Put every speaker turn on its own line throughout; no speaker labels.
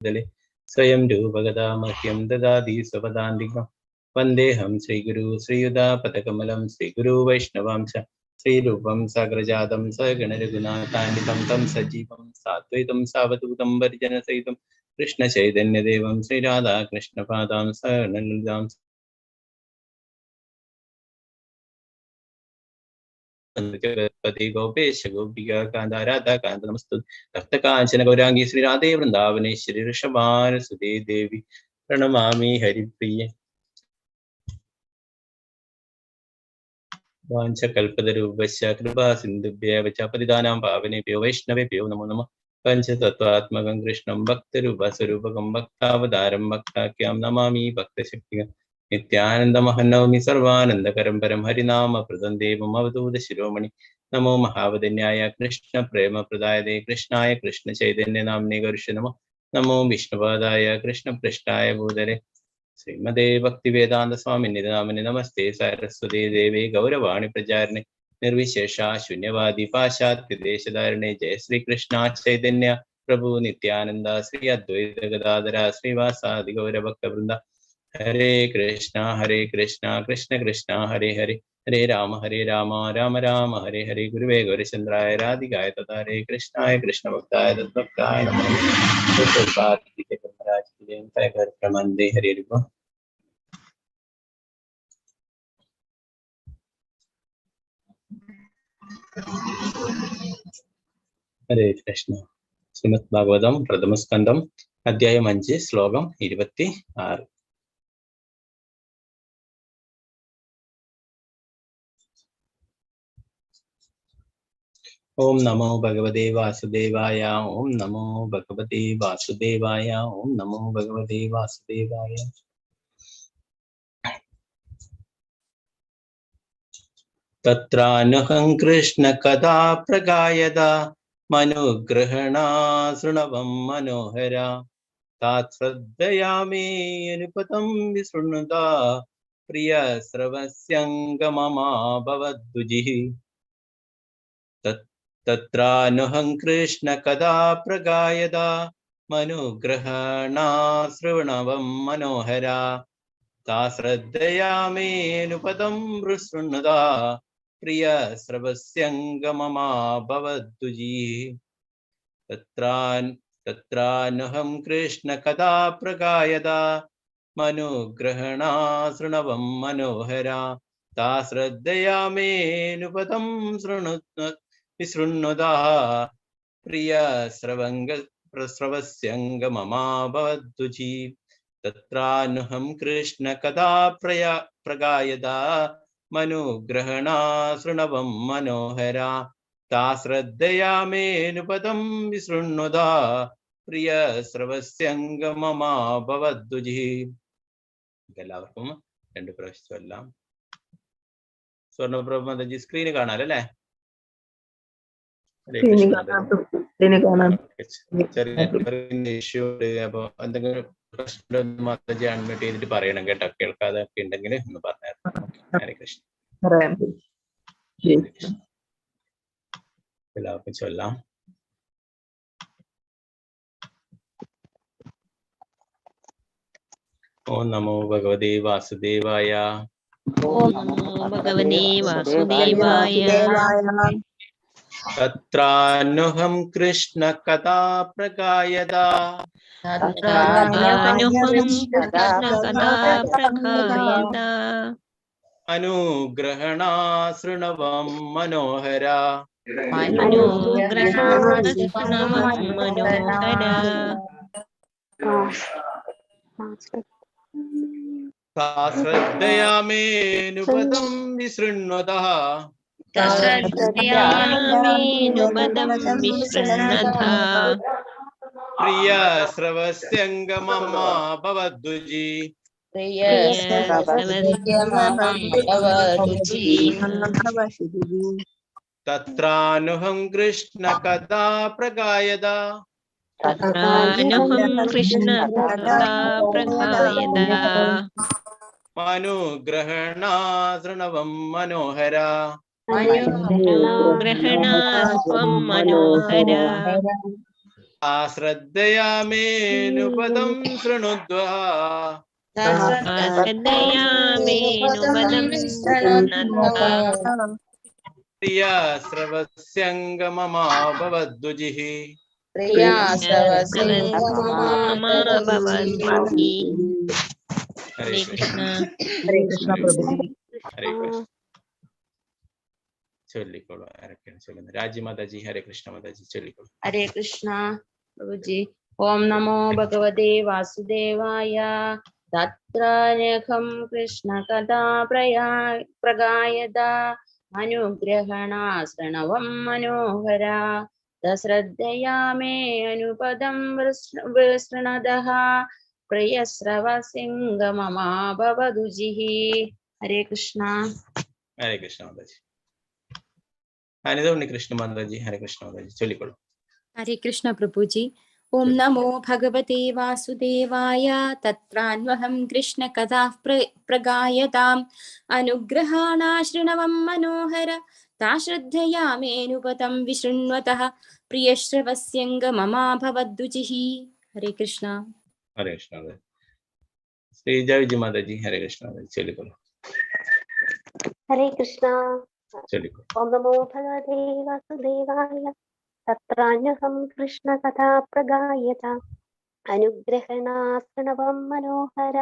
दले स्वयं रूपगदा मह्यं ददाति स्वपदान्तिकं वन्देऽहं श्रीगुरु श्रीयुतापदकमलं श्रीगुरु वैष्णवांश श्रीरूपं साग्रजातं सगणरघुनाथान्वितं तं सजीवं साद्वैतं सावधूतं परिजनसहितं कृष्णचैतन्यदेवं श्रीराधाकृष्णपादां सगणललितां जगत्पति गोपेश गोपिका कान्ता राधा कान्त नमस्तु तप्त कांचन गौरांगी श्रीराधे वृंदावनेश्वरी ऋषभानुसुते देवी प्रणमामि हरिप्रिये वाञ्छकल्पतरुभ्यश्च कृपा सिन्धुभ्यः च पतितानां पावनेभ्यो वैष्णवेभ्यो नमो नमः पञ्चतत्त्वात्मकं कृष्णं भक्तरूपस्वरूपकं भक्तावतारं भक्ताख्यं नमामि भक्तशक्तिं नित्यानन्दमहं सर्वानन्दकरं परं हरिनामप्रदं देवम् अवधूतशिरोमणि नमो महावदन्याय कृष्णप्रेमप्रदायते कृष्णाय कृष्णचैतन्यनाम्ने गौरक्ष नमो विष्णुपादाय कृष्णपृष्ठाय भूतले श्रीमते भक्तिवेदांत स्वामिने नामिने नमस्ते सरस्वती देवे गौरवाणी प्रचारिणे निर्विशेषा शून्यवादी पाश्चात्य देशधारिणे जय श्री कृष्ण चैतन्य प्रभु नित्यानंद श्री अद्वैत गदाधर श्रीवासादि गौरभक्तवृंद हरे कृष्णा कृष्ण कृष्ण हरे हरे हरे राम राम राम हरे हरे गुरुवे गौरचंद्राय राधिकाय तथा हरे कृष्णाय कृष्ण भक्ताय तद्भक्ताय नमः घर प्रमंदे हरे रूप हरे कृष्ण श्रीमद् भागवतम प्रथम स्कंदम अध्यायम 5 श्लोकम 26 ओम नमो भगवते वासुदेवाय ओम नमो भगवते वासुदेवाय ओम नमो भगवते वासुदेवाय तत्रानुहं कृष्ण कथा प्रगायदा मनुग्रहणा शृणवं मनोहरा तात्श्रद्धयामि अनुपतं विशृणुता प्रिय श्रवस्यङ्गममा भवद्विजिः तत्रानुहं कृष्ण कथा प्रगायदा मनुग्रहणा शृणवं मनोहरा ताश्रद्धयामेऽनुपदं विशृणुता प्रिय श्रवस्यङ्गममा भवद्विजिः तत्रानुहं कृष्ण कथा प्रगायदा मनुग्रहणा शृणवं मनोहरा ताश्रद्धयामेऽनुपदं विशृणुता प्रिय श्रवस्यङ्गममा भवद्विजिः तत्रानुहं कृष्ण कथा प्रगायदा मनुग्रहणा शृणवं मनोहरा ताश्रद्धयामेऽनुपदं विशृणुता प्रिय श्रवस्यङ्गममा भवद्विजिः എല്ലാവർക്കും രണ്ട് പ്രാവശ്യം ചൊല്ലാം സ്വർണ്ണപ്രഭ സ്ക്രീന് കാണാലല്ലേ ചെറിയ ഇഷ്യൂ ഉണ്ട് അപ്പൊ എന്തെങ്കിലും പ്രശ്നം മാതാജി അൺമ്യൂട്ട് ചെയ്തിട്ട് പറയണം കേട്ടോ കേൾക്കാതെ ഒക്കെ ഉണ്ടെങ്കിൽ ഒന്ന് പറഞ്ഞു ഹരേ കൃഷ്ണ എല്ലാവർക്കും ചൊല്ലാം ഓം നമോ ഭഗവതേ വാസുദേവായ
ഓം നമോ ഭഗവതേ വാസുദേവായ
തത്രാനുഹം കൃഷ്ണ കഥാ പ്രകായതാ അനുഗ്രഹണാ ശൃണവം മനോഹരാ ശ്രദ്ധയാമേനുപദം വിശൃണ്വതഃ പ്രിയ ശ്രവസ്യംഗമമ ഭവദ്വിജി തത്രാനുഹം കൃഷ്ണ കഥാ പ്രകായതാ മനുഗ്രഹണാ ശൃണവം മനോഹരാ श्रद्धयामेऽनुपदं शृणुध्वः
श्रद्धयामेऽनुपदं शृण्वन्तः
प्रिया श्रवस्यङ्गममा भवद्विजिः हरे कृष्ण
हरे कृष्ण प्रभुजी
हरे कृष्ण चलिकोळु राजी माताजी हरे कृष्ण माताजी चलिकोळु
हरे कृष्णा प्रभुजी ओम नमो भगवते वासुदेवाय तत्रान्यखं कृष्ण कथा प्रगायदा अनुग्रहणाश्रणवं मनोहरा तश्रद्धया मे अनुपदं विसृणदः प्रियश्रवसिंगममा भवदुजिः हरे कृष्णा
माताजी अनिदौनि कृष्ण माताजी हरे कृष्ण माताजी चलिकोळु
हरे कृष्ण प्रभुजी ओम नमो भगवते वासुदेवाय तत्रान्वहं कृष्ण कथाः प्रगायताम् अनुग्रहाणाशृणवं मनोहर ताश्रद्धया मेऽनुपतं विशृण्वतः प्रियश्रवस्यङ्गममा भवद्रुचिः हरे कृष्ण
श्री जय माताजी हरे कृष्ण माताजी चलिकोळु
हरे कृष्णा
चलिकोळु
ओम नमो भगवते वासुदेवाय तत्रान्यहं कृष्ण कथा प्रगायता अनुग्रहणाश्रणवं मनोहर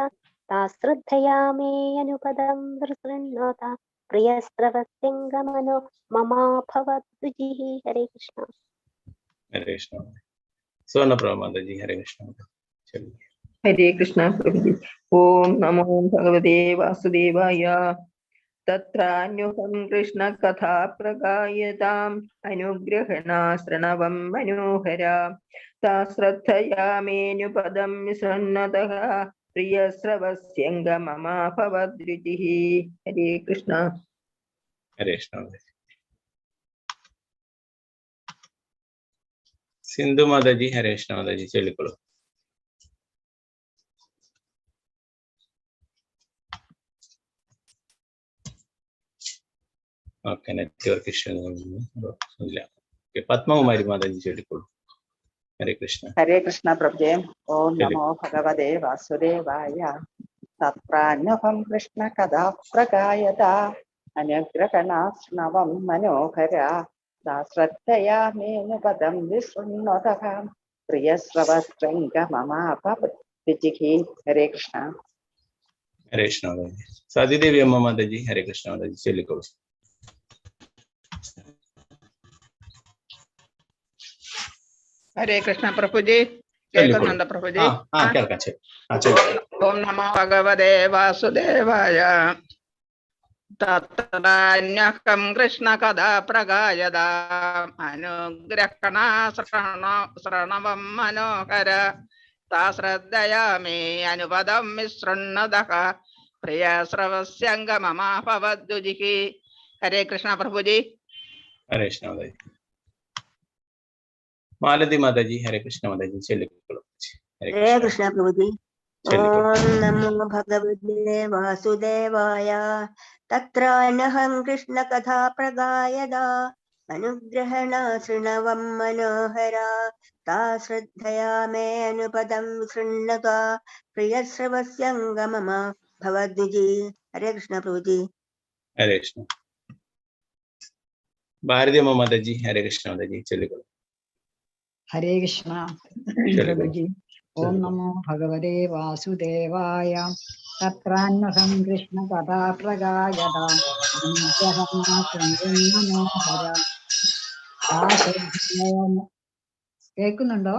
ताश्रद्धया मे अनुपदं विसृण्वता प्रियश्रवस्यङ्गमनो ममा भवद्विजिः हरे कृष्ण
स्वर्णप्रभा माताजी हरे कृष्ण चलिए
हरे कृष्ण प्रभुजी ओम नमो भगवते वासुदेवाय तत्रान्युहं कृष्ण कथा प्रगायताम् अनुग्रहणाश्रणवं मनोहरा ताश्रद्धया मेऽनुपदं विसृण्वतः प्रियश्रवस्यङ्गममा भवद्रुचिः हरे कृष्ण
सिंधु माताजी हरे कृष्ण माताजी चलिकोळु ओके नेटवर्क इश्यू ಇಲ್ಲ ಓಕೆ ಪದ್ಮकुमारी माताजी चलिकोळु हरे कृष्ण
प्रभुजे ओम नमो भगवते वासुदेवाय तत्रान्यहं कृष्ण कथा प्रगायता अनुग्रहणाश्रणवं मनोहरा ताश्रद्धया मेऽनुपदं विसृण्वतः प्रियश्रवस्यङ्गममा भवद्विजिः हरे कृष्ण
माताजी सादी देवी अम्मा माताजी हरे कृष्ण माताजी चलिकोळु
हरे कृष्ण प्रभुजी केकुनंद प्रभुजी ओम नमो भगवते वासुदेवाय तत्रान्यहं कृष्ण कथा प्रगायदा अनुग्रहणाश्रणवं मनोहर ताश्रद्धया मे अनुपदं विसृण्वतः प्रियश्रवस्यङ्गममा भवद्विजिः हरे कृष्ण प्रभुजी
हरे कृष्ण माताजी मालती माताजी हरे कृष्ण माताजी चलिकोळु
हरे कृष्ण प्रभुजी ओम नमो भगवते वासुदेवाय तत्रान्यहं कृष्ण कथा प्रगायदा अनुग्रहणाश्रणवं मनोहरा ताश्रद्धया मे अनुपदं विसृण्वता प्रियश्रवस्यङ्गममा भवद्विजिः हरे कृष्ण प्रभुजी
हरे कृष्ण भारती अम्मा माताजी हरे कृष्ण माताजी चलिकोळु
हरे कृष्ण प्रभुजी ओम नमो भगवते वासुदेवाय तत्रान्यहं कृष्ण कथा प्रगायदा अनुग्रहणाश्रणवं मनोहर കേൾക്കുന്നുണ്ടോ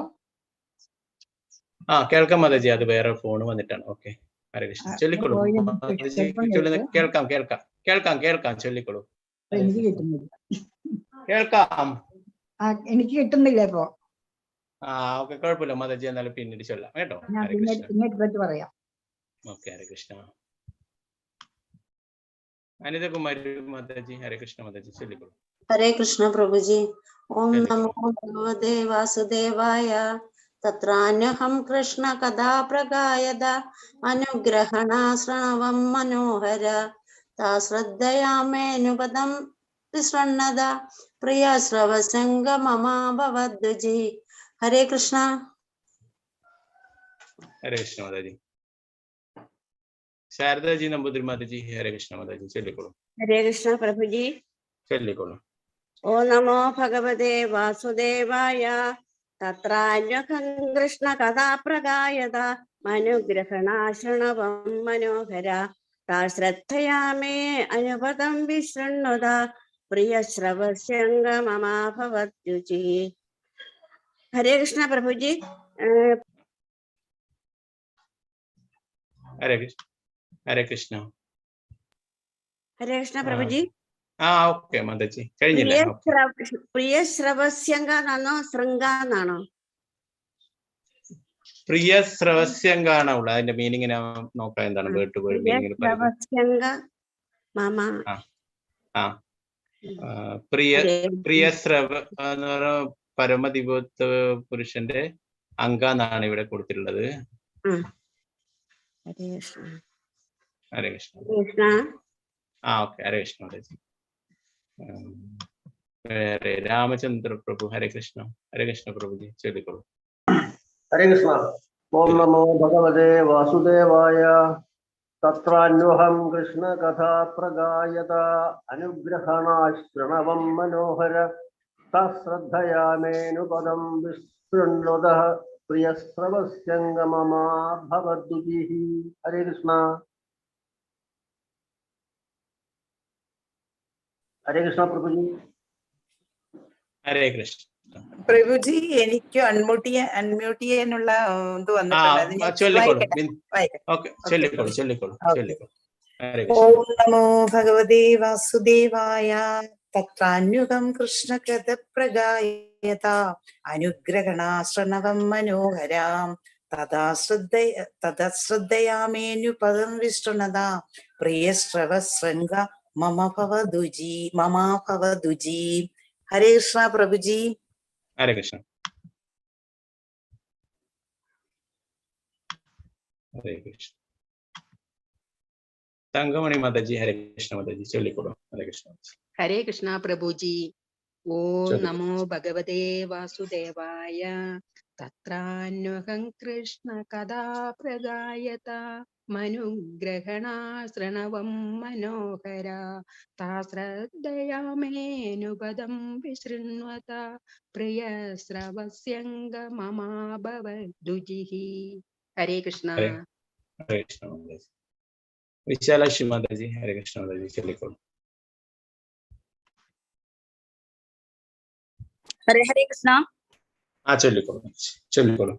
കേൾക്കാം മാതാജി അത് വേറെ ഫോൺ വന്നിട്ടാണ് ഓക്കെ ഹരേ കൃഷ്ണ ചൊല്ലിക്കോളൂ കേൾക്കാം കേൾക്കാം കേൾക്കാം കേൾക്കാം ചൊല്ലിക്കോളൂ
എനിക്ക് കിട്ടുന്നില്ല
കേൾക്കാം
എനിക്ക് കിട്ടുന്നില്ല ഇപ്പൊ
ഓക്കെ കുഴപ്പമില്ല മാതാജി എന്നാലും പിന്നീട് ചൊല്ലാം കേട്ടോ ഹരേ കൃഷ്ണ
പറ്റി പറയാം
ഓക്കെ ഹരേ കൃഷ്ണ അനിതകുമാരി മാതാജി ഹരേ കൃഷ്ണ മാതാജി ചൊല്ലിക്കോളൂ
हरे कृष्ण प्रभुजी ओम नमो भगवते वासुदेवाय तत्रान्यहं कृष्ण कथा प्रगायदा अनुग्रहणाश्रणवं मनोहर ताश्रद्धया मेऽनुपदं विसृण्वता प्रियश्रवसङ्गममा भवद्विजिः ഹരേ കൃഷ്ണ.
ഹരേ കൃഷ്ണ മാതാജി. ശാരദാജി നമ്പൂതിരി മാതാജി ഹരേ കൃഷ്ണ മാതാജി ചൊല്ലിക്കോളൂ.
ഹരേ കൃഷ്ണ പ്രഭുജി.
ചൊല്ലിക്കോളൂ.
ഓ നമോ ഭഗവതേ വാസുദേവായ. തത്രാന്വഖം കൃഷ്ണ കഥാ പ്രകായത മനുഗ്രഹണാശൃണവം മനോഹര താശ്രദ്ധയാമേ അനുപദം വിശൃണ്വത പ്രിയശ്രവസ്യംഗ മമാ ഭവദ്യുചി. ഹരേ കൃഷ്ണ പ്രഭുജി.
ഹരേ കൃഷ്ണ. ഹരേ കൃഷ്ണ.
ഹരേ കൃഷ്ണ പ്രഭുജി.
ഓക്കെ മാതാജി കഴിഞ്ഞില്ലേ?
പ്രിയശ്രവസ്യങ്കാന്നാണോ ശൃംഗാന്നാണോ?
പ്രിയ ശ്രവസ്യങ്കാണുള്ള അതിന്റെ മീനിങ് നോക്കാം എന്താണ് വേർഡ് മീനിങ്. പ്രിയ ശ്രവ എന്ന് പറഞ്ഞ പരമദിവോത്ത പുരുഷന്റെ അങ്കാന്നാണ് ഇവിടെ കൊടുത്തിട്ടുള്ളത്. ഹരേ കൃഷ്ണ. ഓക്കെ ഹരേ കൃഷ്ണ മാതാജി. വേറെ രാമചന്ദ്ര പ്രഭു ഹരേ കൃഷ്ണ. ഹരേ കൃഷ്ണ പ്രഭുജി ചൊല്ലിക്കോളൂ.
ഹരേ കൃഷ്ണ. ഓം നമോ ഭഗവതേ വാസുദേവായ. തത്രാന്വഹം കൃഷ്ണ കഥാ പ്രഗായത അനുഗ്രഹണാശ്രണവം മനോഹര ശ്രദ്ധയാമേനുപദം വിശൃണ്വത പ്രിയശ്രവസ്യംഗമമാ ഭവദ്യുചിഃ. ഹരേ കൃഷ്ണ. ഹരേ കൃഷ്ണ പ്രഭുജി.
ഹരേ കൃഷ്ണ
പ്രഭുജി. എനിക്ക് അൺമ്യൂട്ട് ചെയ്യാനുള്ള ഇത് വന്നിട്ടുണ്ട്. ഓം നമോ ഭഗവതേ വാസുദേവായ. തത്രാന്യുഗം കൃഷ്ണകൃത പ്രഗായത അനുഗ്രഹണാശ്രണവം മനോഹരാം തദശ്രദ്ധയാമേനുപദം വിശൃണത പ്രിയശ്രവശൃംഗ മമാ ഭവദ്യുചി. ഹരേ കൃഷ്ണ പ്രഭുജി.
ഹരേ കൃഷ്ണ. ഹരേ കൃഷ്ണ. തങ്കമണി മാതാജി ഹരേ കൃഷ്ണ മാതാജി ചൊല്ലിക്കോളൂ. ഹരേ കൃഷ്ണ.
ഹരേ കൃഷ്ണ പ്രഭുജി. ഓം നമോ ഭഗവതേ വാസുദേവായ. തത്രാന്വഹം കൃഷ്ണ കഥാ പ്രഗായത മനുഗ്രഹണാശ്രണവം മനോഹര താശ്രദ്ധയാമേനുപദം വിശൃണ്വത പ്രിയശ്രവസ്യംഗ മമാ ഭവദ്യുചിഃ. ഹരേ കൃഷ്ണ.
ഹരേ കൃഷ്ണ മാതാജി. വിശാലാക്ഷി മാതാജി ഹരേ കൃഷ്ണ മാതാജി ചൊല്ലിക്കോളൂ.
ഹരേ ഹരേ കൃഷ്ണ.
ചൊല്ലിക്കോളൂ.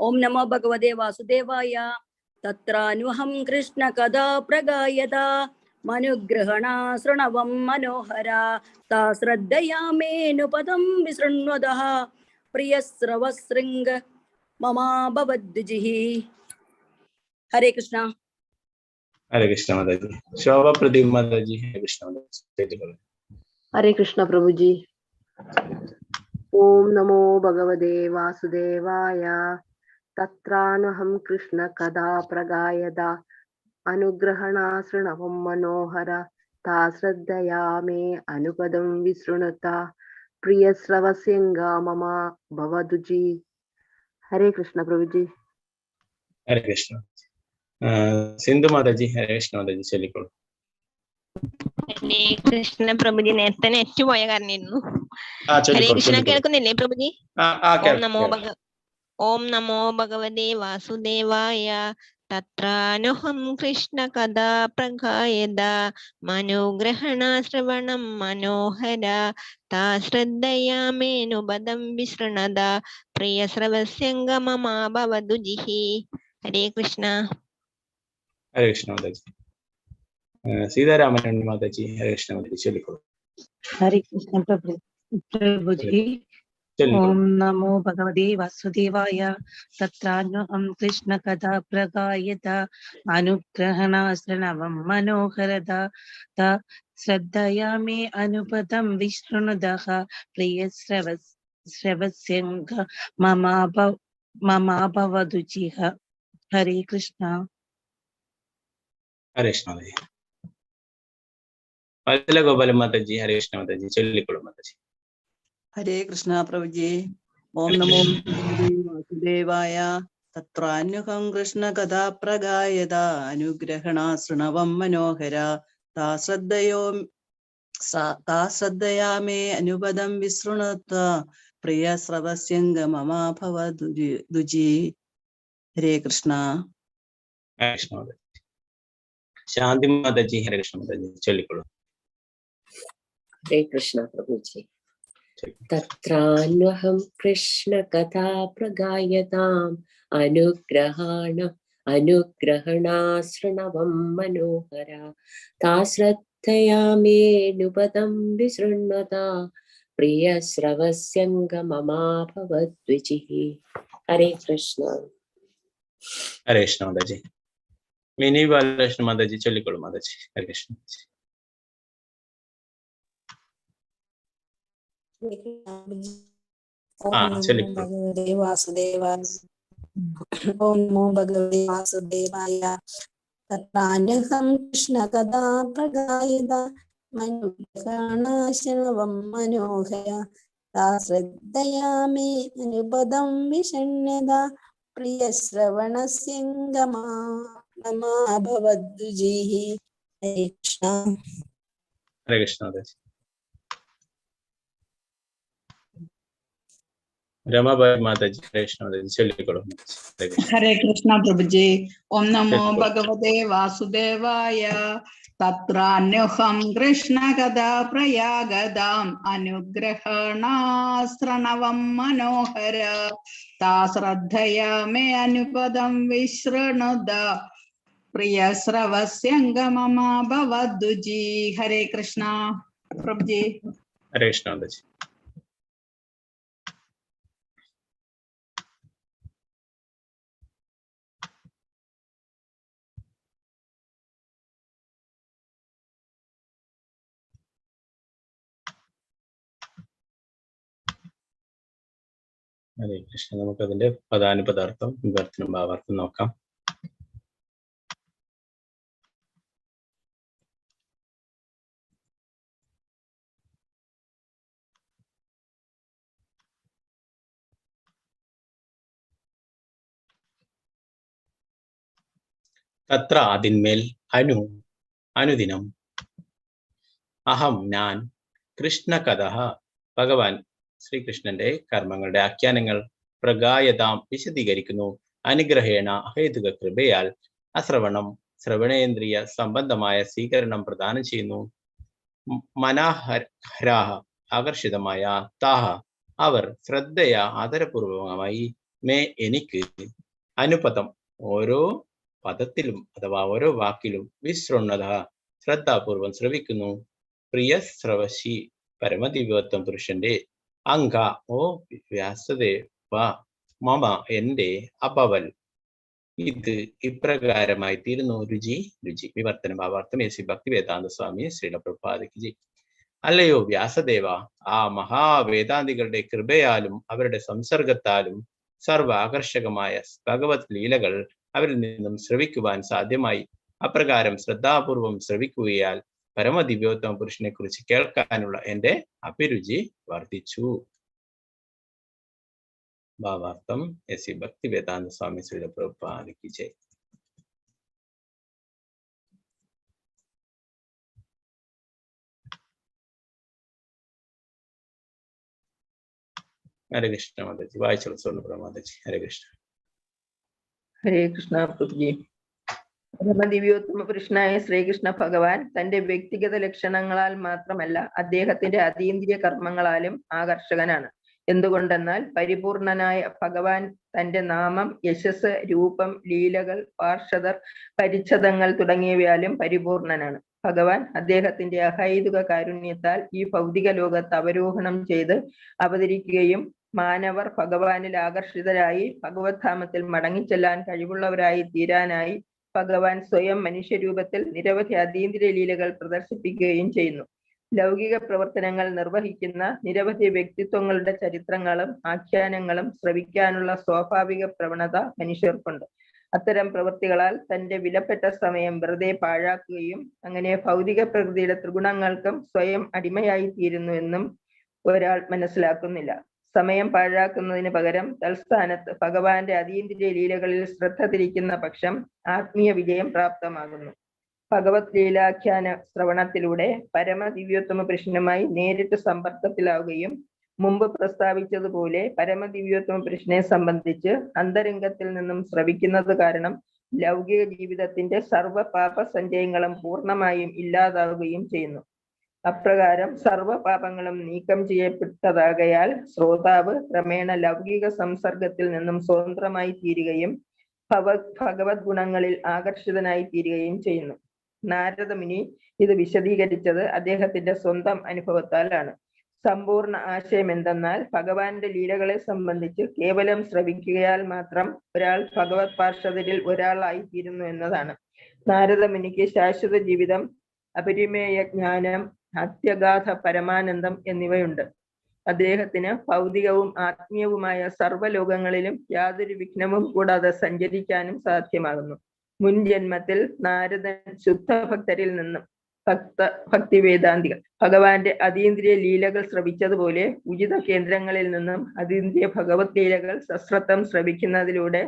ഓം നമോ ഭഗവതേ വാസുദേവായ. തത്രാന്വഹം കൃഷ്ണ കഥാ പ്രഗായത മനുഗ്രഹണാശ്രണവം മനോഹര താശ്രദ്ധയാമേനുപദം വിശൃണ്വത പ്രിയശ്രവശൃംഗ മമാ ഭവദ്യുചിഃ. ഹരേ കൃഷ്ണ.
ഹരേ കൃഷ്ണ മാതാജി. ശോഭ പ്രദീപ് മാതാജി ഹരേ കൃഷ്ണ മാതാജി ചൊല്ലിക്കോളൂ.
ഹരേ കൃഷ്ണ പ്രഭുജി. ഓം നമോ ഭഗവതേ വാസുദേവായ. തത്രാന്വഹം കൃഷ്ണ കഥാ പ്രഗായത അനുഗ്രഹണാശ്രണവം മനോഹര താശ്രദ്ധയാമേ അനുപദം വിശൃണുത പ്രിയശ്രവസ്യംഗ മമാ ഭവദ്യുചി. ഹരേ കൃഷ്ണ പ്രഭുജി.
ഹരേ കൃഷ്ണ. സിന്ധു മാതാജി ഹരേ കൃഷ്ണ മാതാജി ചൊല്ലിക്കോളൂ.
ഹരേ കൃഷ്ണ പ്രഭുജി. നേരത്തെ നെറ്റ് പോയ കാരണമായിരുന്നു. ഹരേ കൃഷ്ണ കേൾക്കുന്നില്ലേ പ്രഭുജി? ഓം നമോ ഭഗവതേ വാസുദേവായ. തത്രാനുഹം കൃഷ്ണ കഥാ പ്രഗായത മനുഗ്രഹണാശ്രവണം മനോഹര താശ്രദ്ധയാമേനുപദം വിശൃണത പ്രിയശ്രവസ്യംഗ മമാ ഭവദ്യുചിഃ. ഹരേ കൃഷ്ണ.
ഹരേ കൃഷ്ണ മാതാജി. സീതാരാമൻ മാതാജി ഹരേ കൃഷ്ണ മാതാജി ചൊല്ലിക്കോളൂ.
ഹരേ കൃഷ്ണ പ്രഭുജി. ഓം നമോ ഭഗവതേ വാസുദേവായ. തത്രാന്വഹം കൃഷ്ണ കഥാ പ്രഗായത അനുഗ്രഹണാശ്രണവം മനോഹരത ശ്രദ്ധയാമേ അനുപദം വിശൃണുതഃ പ്രിയശ്രവസ്യംഗ മമാ ഭവദ്യുചിഃ. ഹരേ കൃഷ്ണ.
ഹരേ കൃഷ്ണ മാതാജി. വത്സല ഗോപാല മാതാജി ഹരേ കൃഷ്ണ മാതാജി ചൊല്ലിക്കോളൂ മാതാജി.
ഹരേ കൃഷ്ണ പ്രഭുജി. ഓം നമോ വാസുദേവായ തത്രാന്യുഹം കൃഷ്ണ കഥാ പ്രഗായത അനുഗ്രഹണ ശൃണവം മനോഹര താശ്രദ്ധയാ മേ അനുപദം വിശൃണുത പ്രിയ ശ്രവസ്യംഗമമാഭവദുജി. ഹരേ കൃഷ്ണ.
ശാന്തി മാതാജി. ഹരേ കൃഷ്ണ മാതാജി ചൊല്ലിക്കൊള്ളു.
ഹരേ കൃഷ്ണ പ്രഭുജി. തത്രാന്വഹം കൃഷ്ണ കഥാ പ്രഗായതാം അനുഗ്രഹണാശൃണവം മനോഹര താശ്രദ്ധയാമേനുപദം വിശൃണ്വത പ്രിയ ശ്രവസ്യംഗമമാഭവദ്വിജിഃ. ഹരേ കൃഷ്ണ.
ഹരേ കൃഷ്ണ മാതാജി. മിനി ബാലകൃഷ്ണ മാതാജി ചൊല്ലിക്കൊള്ളു മാതാജി. ഹരേ കൃഷ്ണ.
ഭഗവതേ വാസുദേവായ. ഓം നമോ ഭഗവതേ വാസുദേവായ. തത്രാന്യഹം കൃഷ്ണ കഥാ പ്രഗായത മനുഗ്രഹണാശനവം മനോഹര താശ്രദ്ധയാമേ അനുപദം വിഷണ്യത പ്രിയ ശ്രവണസ്യംഗമമാഭവദ്വിജിഃ. ഹരേ കൃഷ്ണ.
ഹരേ കൃഷ്ണ മാതാജി. രമാബായി മാതാജി. ഹരേ കൃഷ്ണ മാതാജി ചൊല്ലിക്കൊള്ളു.
ഹരേ കൃഷ്ണ പ്രഭുജി. ഓം നമോ ഭഗവതേ വാസുദേവായ. തത്രാന്യുഹം കൃഷ്ണ കഥാ പ്രയാഗതാം അനുഗ്രഹണാശ്രണവം മനോഹര താശ്രദ്ധയാ മേ അനുപദം വിശൃണുത പ്രിയ ശ്രവസ്യംഗമമാഭവദ്വിജി. ഹരേ കൃഷ്ണ പ്രഭുജി.
ഹരേ കൃഷ്ണ മാതാജി. ഹരേ കൃഷ്ണ. നമുക്കതിന്റെ പദാനുപദാർത്ഥം വിവർത്തനം ഭാവാർത്ഥം നോക്കാം. തത്ര അതിന്മേൽ അനുദിനം അഹം ഞാൻ കൃഷ്ണകഥ ഭഗവാൻ ശ്രീകൃഷ്ണന്റെ കർമ്മങ്ങളുടെ ആഖ്യാനങ്ങൾ പ്രഗായതാം വിശദീകരിക്കുന്നു. അനുഗ്രഹേണ ഹേതുക കൃപയാൽ ശ്രവണേന്ദ്രിയ സംബന്ധമായ സ്വീകരണം പ്രദാനം ചെയ്യുന്നു. മനാഹരാഹ ആകർഷിതമായ താഹ അവർ ശ്രദ്ധയ ആദരപൂർവകമായി മേ എനിക്ക് അനുപദം ഓരോ പദത്തിലും അഥവാ ഓരോ വാക്കിലും വിശൃണ്വത ശ്രദ്ധാപൂർവം ശ്രവിക്കുന്നു. പ്രിയ ശ്രവശി പരമദിവ്യത്വം പുരുഷന്റെ അംഗ ഓ വ്യാസദേവ മമ എന്റെ അഭവൽ ഇത് ഇപ്രകാരമായി തീരുന്നു. രുചി വിവർത്തന ഭാവാർത്ഥം എസി ഭക്തി വേദാന്ത സ്വാമി ശ്രീല പ്രഭുപാദകി. അല്ലയോ വ്യാസദേവ, ആ മഹാവേദാന്തികളുടെ കൃപയാലും അവരുടെ സംസർഗത്താലും സർവ ആകർഷകമായ ഭഗവത് ലീലകൾ അവരിൽ നിന്നും ശ്രവിക്കുവാൻ സാധ്യമായി. അപ്രകാരം ശ്രദ്ധാപൂർവം ശ്രവിക്കുകയാൽ പരമദിവ്യോത്തമ പുരുഷനെ കുറിച്ച് കേൾക്കാനുള്ള എന്റെ അഭിരുചി വർദ്ധിച്ചു. ഭാവാർത്ഥം എസി ഭക്തി വേദാന്ത സ്വാമി ശ്രീല പ്രഭുപാദകി ജയ്. ഹരേ കൃഷ്ണ മാതാജി. വായിച്ചോളൂ സ്വർണ്ണപ്രഭ മാതാജി. ഹരേ കൃഷ്ണ.
ഹരേ കൃഷ്ണ പ്രഭുജി. പരമദിവ്യോത്തമ പുരുഷനായ ശ്രീകൃഷ്ണ ഭഗവാൻ തന്റെ വ്യക്തിഗത ലക്ഷണങ്ങളാൽ മാത്രമല്ല അദ്ദേഹത്തിന്റെ അതീന്ദ്രിയ കർമ്മങ്ങളാലും ആകർഷകനാണ്. എന്തുകൊണ്ടെന്നാൽ പരിപൂർണനായ ഭഗവാൻ തന്റെ നാമം, യശസ്, രൂപം, ലീലകൾ, പാർഷദർ, പരിച്ഛദങ്ങൾ തുടങ്ങിയവയാലും പരിപൂർണനാണ്. ഭഗവാൻ അദ്ദേഹത്തിന്റെ അഹൈതുക കാരുണ്യത്താൽ ഈ ഭൗതിക ലോകത്ത് അവരോഹണം ചെയ്ത് അവതരിക്കുകയും മാനവർ ഭഗവാനിൽ ആകർഷിതരായി ഭഗവത്ധാമത്തിൽ മടങ്ങിച്ചെല്ലാൻ കഴിവുള്ളവരായി തീരാനായി ഭഗവാൻ സ്വയം മനുഷ്യരൂപത്തിൽ നിരവധി അതീന്ദ്രിയ ലീലകൾ പ്രദർശിപ്പിക്കുകയും ചെയ്യുന്നു. ലൗകിക പ്രവർത്തനങ്ങൾ നിർവഹിക്കുന്ന നിരവധി വ്യക്തിത്വങ്ങളുടെ ചരിത്രങ്ങളും ആഖ്യാനങ്ങളും ശ്രവിക്കാനുള്ള സ്വാഭാവിക പ്രവണത മനുഷ്യർക്കുണ്ട്. അത്തരം പ്രവൃത്തികളാൽ തന്റെ വിലപ്പെട്ട സമയം വെറുതെ പാഴാക്കുകയും അങ്ങനെ ഭൗതിക പ്രകൃതിയുടെ ത്രിഗുണങ്ങൾക്കും സ്വയം അടിമയായി തീരുന്നു എന്നും ഒരാൾ മനസ്സിലാക്കുന്നില്ല. സമയം പാഴാക്കുന്നതിന് പകരം തൽസ്ഥാനത്ത് ഭഗവാന്റെ അതീന്ദ്രിയ ലീലകളിൽ ശ്രദ്ധ തിരിക്കുന്ന പക്ഷം ആത്മീയ വിജയം പ്രാപ്തമാകുന്നു. ഭഗവത് ലീലാഖ്യാന ശ്രവണത്തിലൂടെ പരമദിവ്യോത്തമ പുരുഷനുമായി നേരിട്ട് സമ്പർക്കത്തിലാവുകയും മുമ്പ് പ്രസ്താവിച്ചതുപോലെ പരമദിവ്യോത്തമ പുരുഷനെ സംബന്ധിച്ച് അന്തരംഗത്തിൽ നിന്നും ശ്രവിക്കുന്നത് കാരണം ലൗകിക ജീവിതത്തിന്റെ സർവ പാപ സഞ്ചയങ്ങളും പൂർണ്ണമായും ഇല്ലാതാവുകയും ചെയ്യുന്നു. അപ്രകാരം സർവ പാപങ്ങളും നീക്കം ചെയ്യപ്പെട്ടതാകയാൽ ശ്രോതാവ് ക്രമേണ ലൗകിക സംസർഗത്തിൽ നിന്നും സ്വതന്ത്രമായി തീരുകയും ഭഗവത് ഗുണങ്ങളിൽ ആകർഷിതനായി തീരുകയും ചെയ്യുന്നു. നാരദമുനി ഇത് വിശദീകരിച്ചത് അദ്ദേഹത്തിന്റെ സ്വന്തം അനുഭവത്താലാണ്. സമ്പൂർണ്ണ ആശയം എന്തെന്നാൽ ഭഗവാന്റെ ലീലകളെ സംബന്ധിച്ച് കേവലം ശ്രവിക്കുകയാൽ മാത്രം ഒരാൾ ഭഗവത് പാർഷദരിൽ ഒരാളായിത്തീരുന്നു എന്നതാണ്. നാരദമുനിക്ക് ശാശ്വത ജീവിതം, അപരിമേയ ജ്ഞാനം, അത്യഗാധ പരമാനന്ദം എന്നിവയുണ്ട്. അദ്ദേഹത്തിന് ഭൗതികവും ആത്മീയവുമായ സർവ്വലോകങ്ങളിലും യാതൊരു വിഘ്നവും കൂടാതെ സഞ്ചരിക്കാനും സാധ്യമാകുന്നു. മുൻ ജന്മത്തിൽ നാരദൻ ശുദ്ധഭക്തരിൽ നിന്നും ഭക്തി വേദാന്തികൾ ഭഗവാന്റെ അതീന്ദ്രിയ ലീലകൾ ശ്രവിച്ചതുപോലെ ഉചിത കേന്ദ്രങ്ങളിൽ നിന്നും അതീന്ദ്രിയ ഭഗവത് ലീലകൾ സശ്രദ്ധം ശ്രവിക്കുന്നതിലൂടെ